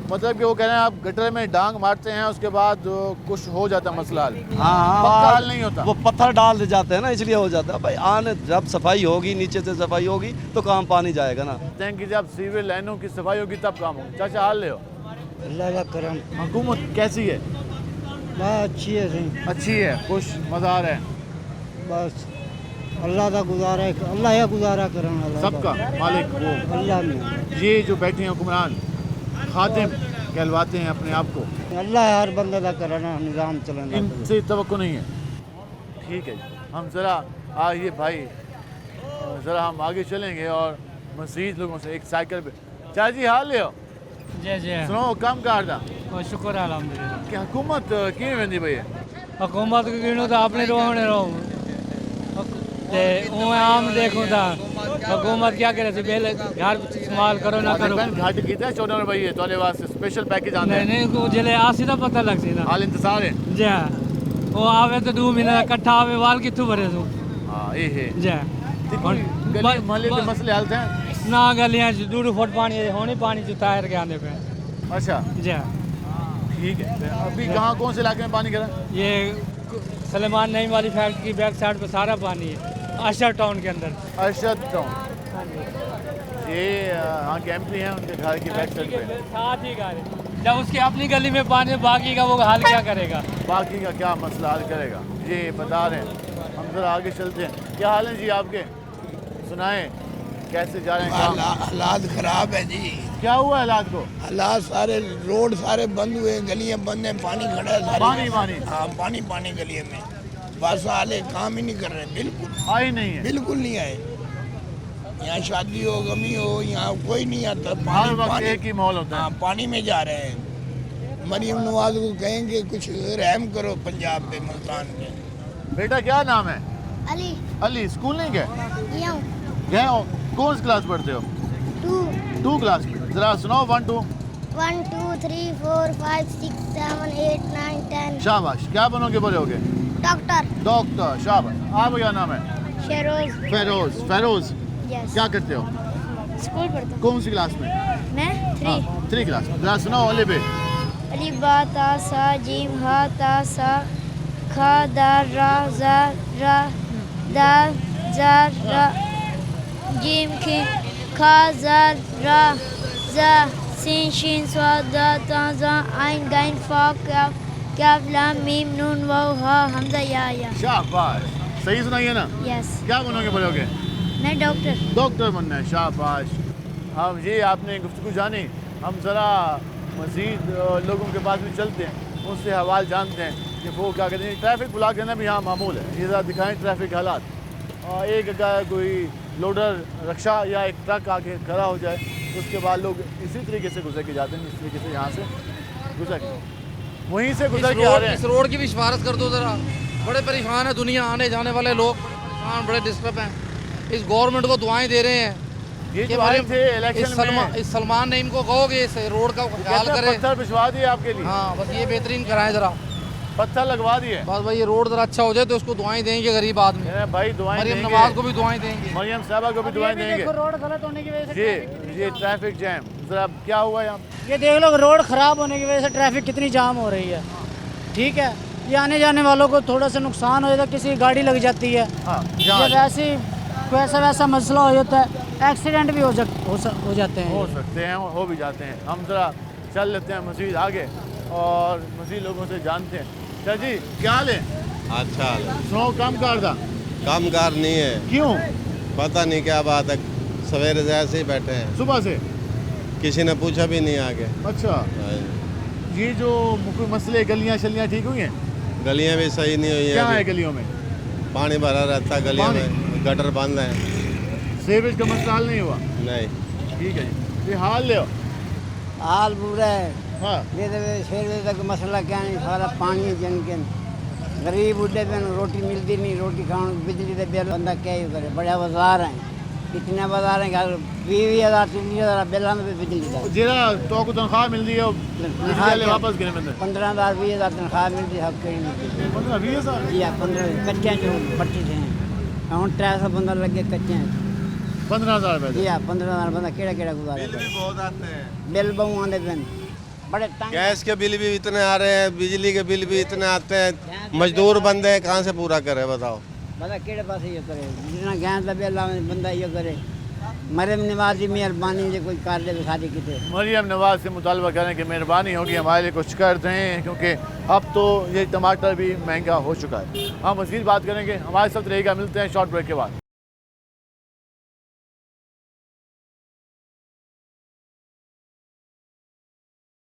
A: मतलब कि वो कह रहे हैं आप गटर में डांग मारते हैं, उसके बाद कुछ हो जाता है मसला।
N: हाँ
A: पक्का हल नहीं होता।
N: वो पत्थर डाल दे जाते हैं ना, इसलिए हो जाता है भाई। आने जब सफाई होगी, नीचे से सफाई होगी तो काम पानी जाएगा ना।
A: कि जब सीवर लाइनों की सफाई होगी तब काम होगा। चाचा हाल ले हो?
B: अल्लाह का करम।
A: हुकूमत कैसी है?
B: बहुत अच्छी है।
A: अच्छी है, खुश मज़ा आ रहा है?
B: बस अल्लाह का गुजारा है, अल्लाह का गुजारा करना
A: सबका मालिक वो
B: अल्लाह में।
A: ये जो बैठे हैं हुक्मरान खातिम कहलवाते हैं अपने आप को,
B: अल्लाह हर बंदे का करना निज़ाम चलाना,
A: इनसे तवक्को नहीं है। ठीक है, हम ज़रा आइए भाई, ज़रा हम आगे चलेंगे और मज़ीद लोगों से एक साइकिल पे। चाचा जी हाल ले हो?
B: जी जी
A: सुनो कम कर दा
B: शुक्र है अल्हम्दुलिल्लाह।
A: कि हुकूमत किवें वेंदी पई है?
B: हुकूमत को गिनो तो अपने रोने रो ते आम देखो था हुकूमत क्या करे बिल घर इस्तेमाल करो ना करो।
A: घाट कीता 14 रुपये तोले वास्ते स्पेशल पैकेज आंदा है।
B: नहीं को जिले आसी दा पता लग सी ना।
A: हाल इंतजार है
B: जी वो आवे तो 2 महीने इकट्ठा आवे वाल किथों भरे तू।
A: हां ये है
B: जी
A: गली मोहल्ले के मसले हल थे
B: ना? गलियां 2 फुट पानी होने पानी जो तार के आने पे।
A: अच्छा
B: जी
A: ठीक है। अभी कहाँ कौन से इलाके में पानी गिरा?
B: ये सलेमान नईम वाली फैक्ट्री की बैक साइड पे सारा पानी है, अरशद टाउन के अंदर।
A: अरशद टाउन ये यहाँ के एमपी हैं, उनके घर की बैक साइड पे
B: साथ ही घर है। जब उसकी अपनी गली में पानी बाकी का वो हाल क्या करेगा?
A: बाकी का क्या मसला हल करेगा? ये बता रहे हैं। हम जरा आगे चलते हैं। क्या हाल है जी आपके? सुनाएं कैसे जा रहे हैं?
O: हालात खराब है जी।
A: क्या हुआ हालात को?
O: हालात सारे रोड सारे बंद हुए, गलियां बंद हैं, पानी खड़ा है सारी।
A: पानी
O: हाँ पानी गलियों में। बस वाले काम ही नहीं कर रहे, बिल्कुल
A: आए नहीं है,
O: बिल्कुल नहीं आए। यहाँ शादी हो गमी हो यहाँ कोई नहीं आता।
A: हर वक्त एक ही माहौल होता है।
O: हाँ पानी में जा रहे हैं। मरियम नवाज को कहेंगे कुछ रहम करो पंजाब पे, मुल्तान पे।
A: बेटा क्या नाम है?
P: अली।
A: अली स्कूल नहीं गए? गए हो? कौन सी क्लास पढ़ते हो? 2 क्लास में। जरा सुनाओ 1 2
P: 1 2 3 4 5 6 7 8 9 10।
A: शाबाश। क्या बनोगे बड़े होगे? डॉक्टर शाबाश। आपका क्या नाम है?
P: फेरोज।
A: फेरोज।
P: यस।
A: क्या करते हो?
P: स्कूल पढ़ता हूँ।
A: कौन सी क्लास में?
P: मैं
A: 3 क्लास में। जरा सुनाओ अली पे।
P: अलिफ बा ता सा जीम हा ता सा खा दाल रा जा रा दाल जा रा जीम खीम खा जा रा जा सीन शीन स्वाद दा ता जा आइन गाइन फा काफ लाम मीम नून वाव हा हमजा या।
A: शाबाश, सही सुनाइए ना।
P: यस।
A: क्या बनोगे बड़ोगे?
P: मैं
A: डॉक्टर बनना है। शाबाश। हम ये आपने गुफ्तगू जानी, हम ज़रा मज़ीद लोगों के पास भी चलते हैं, उनसे हवाल जानते हैं कि वो क्या कहते हैं। ट्रैफिक बुला के ना भी यहाँ मामूल है, ये ज़रा दिखाएं ट्रैफिक के हालात। और एक अगर कोई लोडर रक्षा या एक ट्रक आके खड़ा हो जाए तो उसके बाद लोग इसी तरीके से गुजर के जाते हैं, इस तरीके से यहाँ से गुजर के वहीं से गुजर के आ रहे हैं।
Q: इस रोड की भी सिफारिश कर दो ज़रा, बड़े परेशान है दुनिया, आने जाने वाले लोग परेशान, बड़े डिस्टर्ब हैं। इस गवर्नमेंट को दुआएं दे रहे हैं
A: ये जो आए थे इलेक्शन में,
Q: इस सलमान ने इनको कहोगे इस रोड का ख्याल करें।
A: पत्थर भिजवा दिए आपके लिए।
Q: हाँ, बस ये बेहतरीन कराएं ज़रा,
A: पत्थर लगवा दिए।
Q: बस भाई ये रोड ज़रा अच्छा हो जाए तो उसको दुआएं देंगे गरीब आदमी।
A: भाई दुआएं
Q: मरियम
A: देंगे,
Q: नवाज को भी दुआएं देंगे,
A: मरियम साहबा को भी दुआएं देंगे।
C: रोड गलत होने की वजह से
A: ये ट्रैफिक जैम जरा क्या हुआ यहाँ?
C: ये देख लो, रोड खराब होने की वजह से ट्रैफिक कितनी जाम हो रही है। ठीक है, ये आने जाने वालों को थोड़ा सा नुकसान हो जाता है, किसी की गाड़ी लग जाती है। ये वैसे वैसा मसला हो जाता है, एक्सीडेंट भी हो जाते हैं।
A: हो सकते हैं, हो भी जाते हैं। हम ज़रा चल लेते हैं मज़ीद आगे और मज़ीद लोगों से जानते हैं। क्या जी, क्या हाल है?
L: अच्छा हाल है।
A: सुनो, कामकार था?
L: कामकार नहीं है।
A: क्यों?
L: पता नहीं क्या बात है, सवेरे से ऐसे ही बैठे हैं।
A: सुबह से
L: किसी ने पूछा भी नहीं आगे।
A: अच्छा, ये जो कोई मसले, गलियाँ शलियाँ ठीक हुई हैं?
L: गलियाँ भी सही नहीं हुई हैं।
A: क्या है गलियों में?
L: पानी भरा रहता है गलियों में, गटर बंद है।
A: सीवेज का मसला हल नहीं हुआ?
L: नहीं।
A: ठीक है जी, ये हाल ले
J: हाल बुरा है।
A: हाँ,
J: ये तो 6 बजे तक मसला क्या नहीं, सारा पानी जन के गरीब बुढ़े पे रोटी मिलती नहीं, रोटी खाने बिजली के बिल बंदा क्या ही करे। बड़े बाजार हैं, इतने बाजार हैं कि 20,000 30,000 बिल में बिजली का।
A: जेरा तो को तनख्वाह मिल रही है वापस गिने में
J: 15,000 20,000 तनख्वाह मिलती है।
A: 15-20,000
J: या 15 कच्चे जो पट्टी थे हम 300 बंदा लगे कच्चे हैं।
A: 15,000 रुपये
J: या 15,000 बंदा केड़ा गुजारे।
L: बिल भी बहुत आते हैं,
J: बिल बहु आते हैं, बड़े
L: गैस के बिल भी इतने आ रहे हैं, बिजली के बिल भी इतने आते हैं। मजदूर बंदे कहाँ से पूरा करे बताओ?
J: बता केड़े पास ये करे, जितना गैस का बिल आवे बंदा ये करे। मरियम नवाज की मेहरबानी से कोई कर दे सारी किते।
A: मरियम नवाज से मुतालबा करें कि मेहरबानी होगी हमारे लिए कुछ कर दें, क्योंकि अब तो ये टमाटर भी महंगा हो चुका है। हम मज़ीद बात करेंगे, हमारे साथ रहेगा। मिलते हैं शॉर्ट ब्रेक के बाद।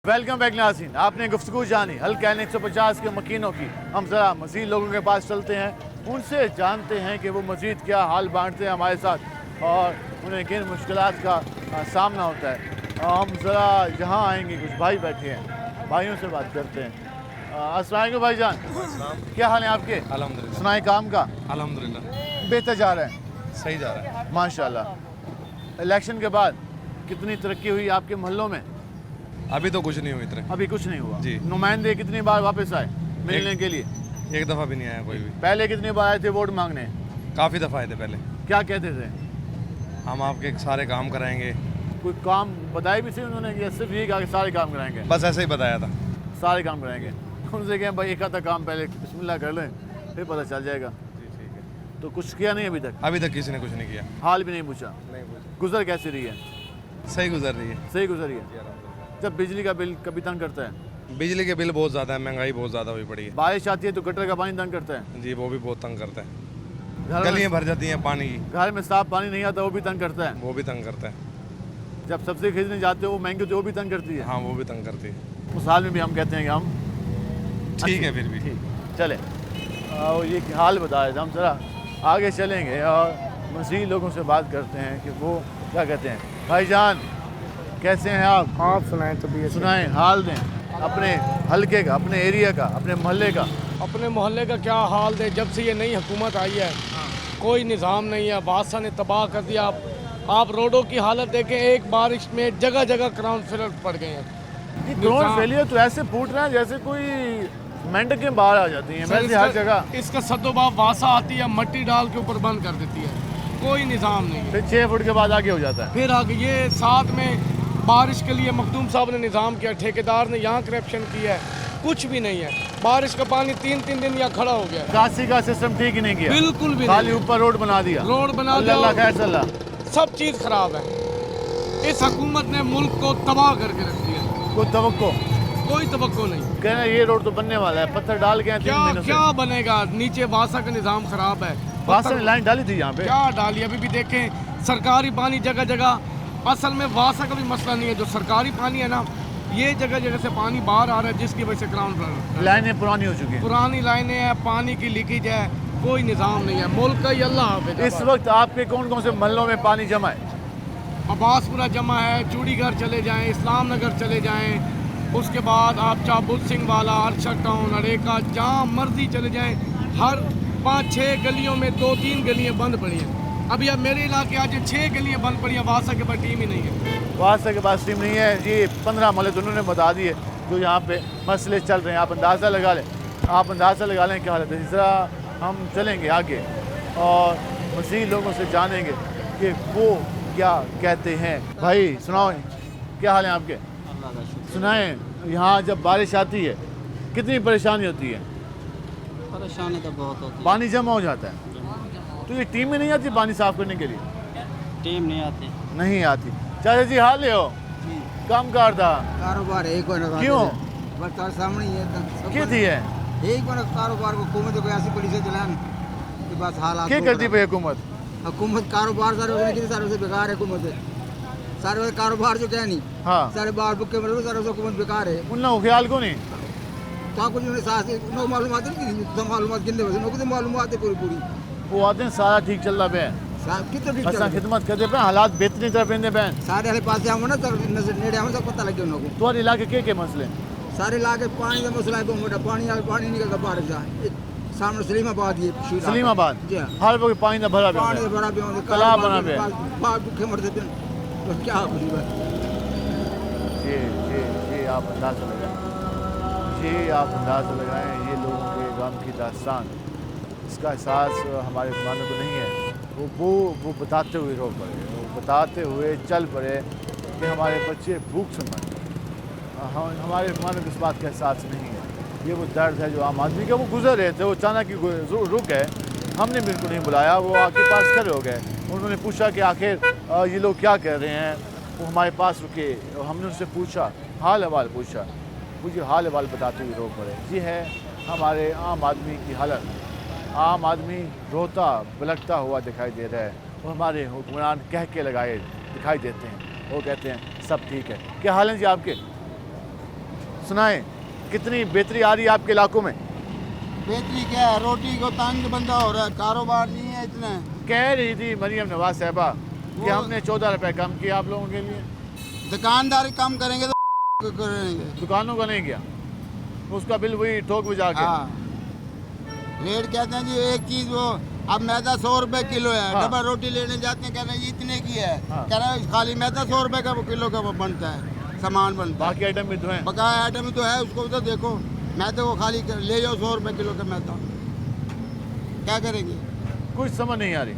A: वेलकम बैक नाज़रीन, आपने गुफ्तगू जानी हल्का 150 के मकीनों की। हम ज़रा मज़ीद लोगों के पास चलते हैं, उनसे जानते हैं कि वो मज़ीद क्या हाल बांटते हैं हमारे साथ और उन्हें किन मुश्किलात का सामना होता है। हम ज़रा यहाँ आएंगे, कुछ भाई बैठे हैं, भाइयों से बात करते हैं। अस्सलाम वालेकुम भाईजान, क्या हाल है आपके?
R: अल्हम्दुलिल्लाह।
A: सुनाए काम का?
R: अल्हम्दुलिल्लाह
A: बेहतर जा रहा है,
R: सही जा रहा है
A: माशाल्लाह। इलेक्शन के बाद कितनी तरक्की हुई आपके मोहल्लों में?
R: अभी तो कुछ नहीं हुई इतने।
A: अभी कुछ नहीं हुआ
R: जी।
A: नुमाइंदे कितनी बार वापस आए मिलने के लिए?
R: एक दफ़ा भी नहीं आया कोई भी।
A: पहले कितनी बार आए थे वोट मांगने?
R: काफ़ी दफ़ा आए थे पहले।
A: क्या कहते थे?
R: हम आपके सारे काम कराएंगे।
A: कोई काम बताए भी थे उन्होंने कि सिर्फ ये कहा कि सारे काम कराएंगे?
R: बस ऐसे ही बताया था,
A: सारे काम कराएंगे। उनसे कहें भाई एक आधा काम पहले बिस्मिल्लाह कर लें, फिर पता चल जाएगा।
R: जी ठीक है।
A: तो कुछ किया नहीं अभी तक?
R: अभी तक किसी ने कुछ नहीं किया।
A: हाल भी नहीं पूछा?
R: नहीं पूछा।
A: गुजर कैसी रही है?
R: सही गुजर रही है।
A: सही गुजर रही है। जब बिजली का बिल कभी तंग करता है?
R: बिजली के बिल बहुत ज़्यादा है, महंगाई बहुत ज़्यादा हुई पड़ी है।
A: बारिश आती है तो गटर का पानी तंग करता है?
R: जी वो भी बहुत तंग करता है,
A: घर
R: गलियाँ भर जाती हैं पानी की।
A: घर में साफ पानी नहीं आता वो भी तंग करता है?
R: वो भी तंग करता है।
A: जब सब्जी खरीदने जाते हो वो महंगी तो वो भी तंग करती है?
R: हाँ वो भी तंग करती है।
A: उस हाल में भी हम कहते हैं कि हम
R: ठीक है फिर भी
A: ठीक चले। और ये हाल बताया था, हम ज़रा आगे चलेंगे और मज़ीद लोगों से बात करते हैं कि वो क्या कहते हैं। भाईजान कैसे हैं आप?
S: आप सुनाएं तो भी
A: सुनाएं, हाल दें अपने हलके का, अपने एरिया का, अपने मोहल्ले का।
S: अपने मोहल्ले का क्या हाल दे, जब से ये नई हुकूमत आई है कोई निज़ाम नहीं है, बादशाह ने तबाह कर दिया। आप रोडों की हालत देखें, एक बारिश में जगह जगह ग्राउंड फेलियर पड़ गए हैं।
A: ग्राउंड फेलियर तो ऐसे फूट रहे हैं जैसे कोई मेंढकें बाहर आ जाती हैं वैसे हर जगह।
S: इसका सदोबाब वासा आती है, मट्टी डाल के ऊपर बंद कर देती है। कोई निज़ाम नहीं है।
A: फिर 6 फुट के बाद आगे हो जाता है।
S: फिर आगे ये साथ में बारिश के लिए मखदूम साहब ने निज़ाम किया, ठेकेदार ने यहाँ करप्शन किया है, कुछ भी नहीं है। बारिश का पानी 3-3 दिन यहाँ खड़ा हो गया।
A: निकासी का सिस्टम ठीक ही नहीं किया,
S: बिल्कुल भी
A: खाली
S: नहीं।
A: ऊपर रोड बना दिया,
S: रोड बना दिया,
A: अल्लाह खैर सल्ला,
S: सब चीज़ खराब है। इस हुकूमत ने मुल्क को तबाह करके रख दिया।
A: कोई तवक्को
S: नहीं।
A: कहना ये रोड तो बनने वाला है, पत्थर डाल के
S: क्या बनेगा? नीचे वासा का निज़ाम खराब है।
A: वासा ने लाइन डाली थी यहाँ पे,
S: क्या डाली? अभी भी देखें सरकारी पानी जगह जगह। असल में वासा का भी मसला नहीं है, जो सरकारी पानी है ना, ये जगह जगह से पानी बाहर आ रहा है, जिसकी वजह से ग्राउंड
A: लाइनें पुरानी हो चुकी हैं,
S: पुरानी लाइनें हैं, पानी की लीकेज है, कोई निज़ाम नहीं है। मुल्क का ही अल्लाह हाफ़िज़।
A: इस वक्त आपके कौन कौन से महलों में पानी जमा है?
S: अब्बासपुरा जमा है, चूड़ीगढ़ चले जाएं, इस्लाम नगर चले जाएं, उसके बाद आप चाबुत सिंह वाला, अरशद टाउन, अरेका, जहाँ मर्जी चले जाएं, हर 5-6 गलियों में 2-3 गलियाँ बंद पड़ी हैं। अभी अब मेरे इलाके आज 6 गलियाँ बंद पड़ी हैं, वासा के पास टीम ही नहीं है।
A: वासा के पास टीम नहीं है। ये 15 महल उन्होंने बता दिए जो यहाँ पे मसले चल रहे हैं। आप अंदाज़ा लगा लें, क्या हालत है। इस तरह हम चलेंगे आगे और मज़ीद लोगों से जानेंगे कि वो क्या कहते हैं। भाई सुनाओ, क्या हाल है आपके? सुनाएं, यहाँ जब बारिश आती है कितनी परेशानी होती है?
J: परेशानी तो बहुत होती है,
A: पानी जमा हो जाता है। तो ये टीम में नहीं आती पानी साफ करने के लिए?
J: टीम नहीं आती।
A: चाचा जी हाल ले हो, काम करता
J: कारोबार एक
A: क्यों
J: बरसात सामने ही है
A: क्या थी है
J: एक कारोबार को हुकूमत को ऐसी पुलिस चलान के पास हालात
A: क्या करती भाई
J: हुकूमत कारोबार सारे से बेकार है। हुकूमत सारे कारोबार जो क्या नहीं,
A: हाँ
J: सारे बाहर बुक के मतलब सारे हुकूमत बेकार है।
A: उन लोगों ख्याल को नहीं
J: तो कुछ नो मालूमात नहीं, मालूमात गिनते वैसे मालूमात है पूरी
A: वो आते हैं सारा ठीक चल रहा है,
J: कितना
A: खिदमत करते पे हालात बेहतरीन तरफ रहते हैं।
J: सारे वाले पास आऊँगा ना सर, नेड़े आऊँगा सब पता लग गया उनको।
A: तुम्हारे इलाके के मसले?
J: सारे इलाके पानी का मसला है, बहुत मोटा पानी निकलता बारिश का। सामने सलीमाबाद, ये
A: सलीमाबाद हर वक्त पानी का भरा तालाब बना पे
J: बाहर भूखे मरते थे, तो क्या
A: ये आप अंदाज़ा लगाएं, ये लोगों के गम की दास्तान, इसका एहसास हमारे मानव को नहीं है। वो बताते हुए रो पड़े, वो बताते हुए चल पड़े कि हमारे बच्चे भूख से मर गए। हमारे मानव को इस बात का एहसास नहीं है। ये वो दर्द है जो आम आदमी का। वो गुजर रहे थे, वो अचानक ही रुक गए, हमने बिल्कुल नहीं बुलाया, वो आपके पास खड़े हो गए। उन्होंने पूछा कि आखिर ये लोग क्या कह रहे हैं। वो हमारे पास रुके और हमने उनसे पूछा, हाल अहवाल पूछा, मुझे हाल अहवाल बताते हुए रो पड़े। ये है हमारे आम आदमी की हालत। आम आदमी रोता बिलखता हुआ दिखाई दे रहा है और हमारे हुक्मरान कह के लगाए दिखाई देते हैं। वो कहते हैं सब ठीक है। क्या हाल है जी आपके? सुनाएं, कितनी बेहतरी आ रही है आपके इलाकों में?
J: बेहतरी क्या है, रोटी को तंग बंदा हो रहा है, कारोबार नहीं है इतना।
A: कह रही थी मरियम नवाज साहबा कि हमने 14 रुपये कम किया आप लोगों के लिए।
J: दुकानदारी कम करेंगे तो करेंगे,
A: दुकानों का नहीं किया, उसका बिल वही ठोक बजा के।
J: रेट कहते हैं जी एक चीज़, वो अब मैदा 100 रुपए किलो है। डबल रोटी लेने जाते हैं, कहते हैं इतने की है, कह रहे हैं खाली मैदा 100 रुपए का किलो का वो बनता है, सामान बनता है।
A: बाकी आइटम भी तो है,
J: बकाया आइटम तो है, उसको तो देखो। मैदे को खाली ले जाओ 100 रुपए किलो का मैदा, क्या करेंगे?
A: कुछ समझ नहीं आ रही,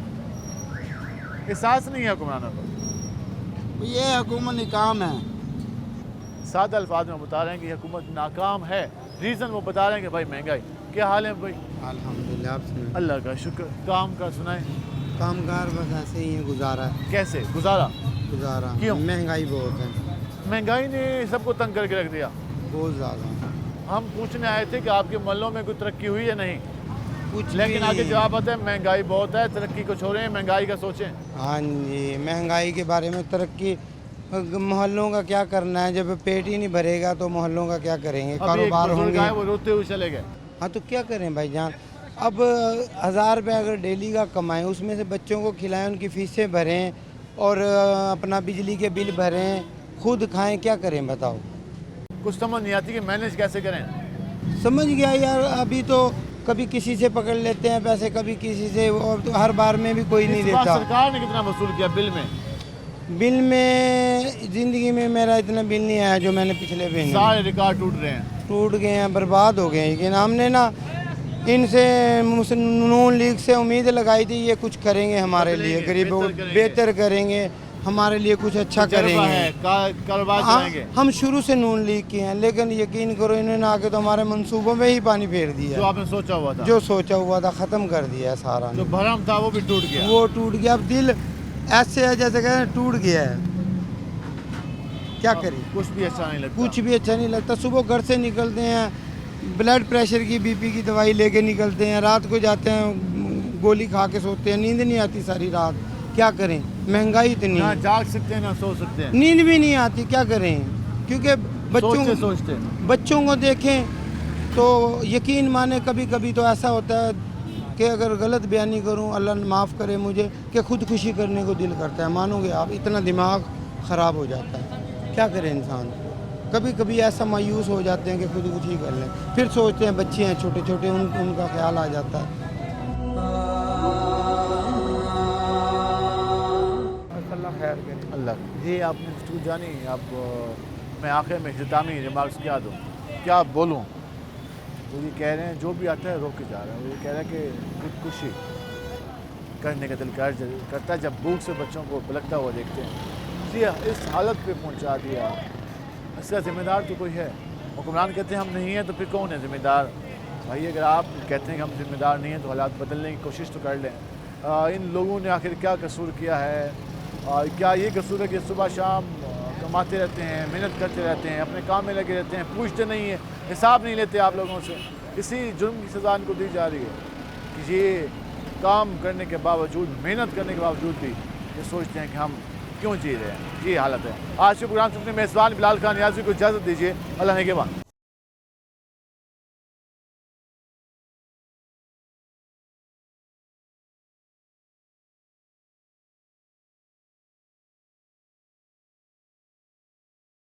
A: एहसास नहीं है हुक्मरानों को।
J: ये हुकूमत नाकाम है।
A: सादा अल्फाज में बता रहे हैं कि हुकूमत नाकाम है। रीज़न वो बता रहे हैं कि भाई महंगाई। क्या हाल है भाई?
J: अल्हम्दुलिल्लाह, आप सुनाएं।
A: अल्लाह का शुक्र। काम का सुनाएं।
J: कामगार बस ऐसे ही है, गुजारा है।
A: कैसे गुजारा?
J: क्यों? महंगाई बहुत है।
A: महंगाई ने सबको तंग करके रख दिया
J: बहुत ज़्यादा।
A: हम पूछने आए थे कि आपके महल्लों में कोई तरक्की हुई है नहीं
J: कुछ,
A: लेकिन आगे जवाब आता है महंगाई बहुत है, तरक्की को छोड़ें, महंगाई का सोचें।
J: हाँ जी, महंगाई के बारे में, तरक्की मोहल्लों का क्या करना है? जब पेट ही नहीं भरेगा तो मोहल्लों का क्या करेंगे? कारोबार होंगे,
A: वो रोते हुए चले गए।
J: हाँ तो क्या करें भाईजान? अब 1000 रुपये अगर डेली का कमाएं, उसमें से बच्चों को खिलाएं, उनकी फीसें भरें और अपना बिजली के बिल भरें, खुद खाएं, क्या करें बताओ?
A: कुछ समझ नहीं आती कि मैनेज कैसे करें।
J: समझ गया यार, अभी तो कभी किसी से पकड़ लेते हैं पैसे, कभी किसी से, और तो हर बार में भी कोई नहीं देता।
A: सरकार ने कितना वसूल किया बिल में?
J: बिल में ज़िंदगी में मेरा इतना बिल नहीं आया जो मैंने पिछले महीने।
A: सारे रिकॉर्ड टूट रहे हैं,
J: टूट गए हैं, बर्बाद हो गए हैं। लेकिन हमने ना
T: इनसे नून लीग से उम्मीद लगाई थी ये कुछ करेंगे हमारे लिए, गरीबों को बेहतर करेंगे, हमारे लिए कुछ अच्छा करेंगे। हम शुरू से नून लीग के हैं, लेकिन यकीन करो इन्होंने आके तो हमारे मंसूबों में ही पानी फेर दिया।
A: जो आपने सोचा हुआ था,
T: जो सोचा हुआ था ख़त्म कर दिया है सारा।
A: जो भरम था वो भी टूट गया।
T: वो टूट गया। अब दिल ऐसे है जैसे कह टूट गया है, क्या करें।
A: कुछ भी अच्छा नहीं लगता।
T: कुछ भी अच्छा नहीं लगता। सुबह घर से निकलते हैं, ब्लड प्रेशर की बीपी की दवाई लेके निकलते हैं, रात को जाते हैं गोली खा के सोते हैं, नींद नहीं आती सारी रात। क्या करें, महंगाई इतनी
A: ना
T: है,
A: जाग सकते हैं ना सो सकते हैं,
T: नींद भी नहीं आती। क्या करें, क्योंकि बच्चों को देखें तो यकीन माने कभी कभी तो ऐसा होता है कि अगर गलत बयानी करूं, अल्लाह माफ़ करे मुझे, कि खुदकुशी करने को दिल करता है। मानोगे आप, इतना दिमाग ख़राब हो जाता है। क्या करें इंसान, कभी कभी ऐसा मायूस हो जाते हैं कि खुदकुशी कर लें, फिर सोचते हैं बच्चे हैं छोटे छोटे, उनका ख्याल आ जाता है।
A: अल्लाह जी, आपने गुफ्तगू जानी। अब मैं आखिर में इख्तितामी रिमार्क्स क्या दूँ, क्या बोलूँ। तो ये कह रहे हैं जो भी आता है रोक के जा रहा है। वो ये कह रहा है कि खुदकुशी करने का दिल करता है जब भूख से बच्चों को बिलखता हुआ देखते हैं। जी इस हालत पे पहुंचा दिया, इसका ज़िम्मेदार तो कोई है। हुक्मरान कहते हैं हम नहीं हैं, तो फिर कौन है ज़िम्मेदार? भाई अगर आप कहते हैं कि हम ज़िम्मेदार नहीं हैं तो हालात बदलने की कोशिश तो कर लें। इन लोगों ने आखिर क्या कसूर किया है? क्या ये कसूर है कि सुबह शाम कमाते रहते हैं, मेहनत करते रहते हैं, अपने काम में लगे रहते हैं, पूछते नहीं हैं, हिसाब नहीं लेते आप लोगों से? इसी जुर्म की सज़ा इनको दी जा रही है कि ये काम करने के बावजूद, मेहनत करने के बावजूद भी ये सोचते हैं कि हम क्यों जी रहे हैं। ये हालत है। आज के प्रोग्राम से अपने मेज़बान बिलाल खान नियाज़ी को इजाज़त दीजिए। अल्लाह ने के बाद।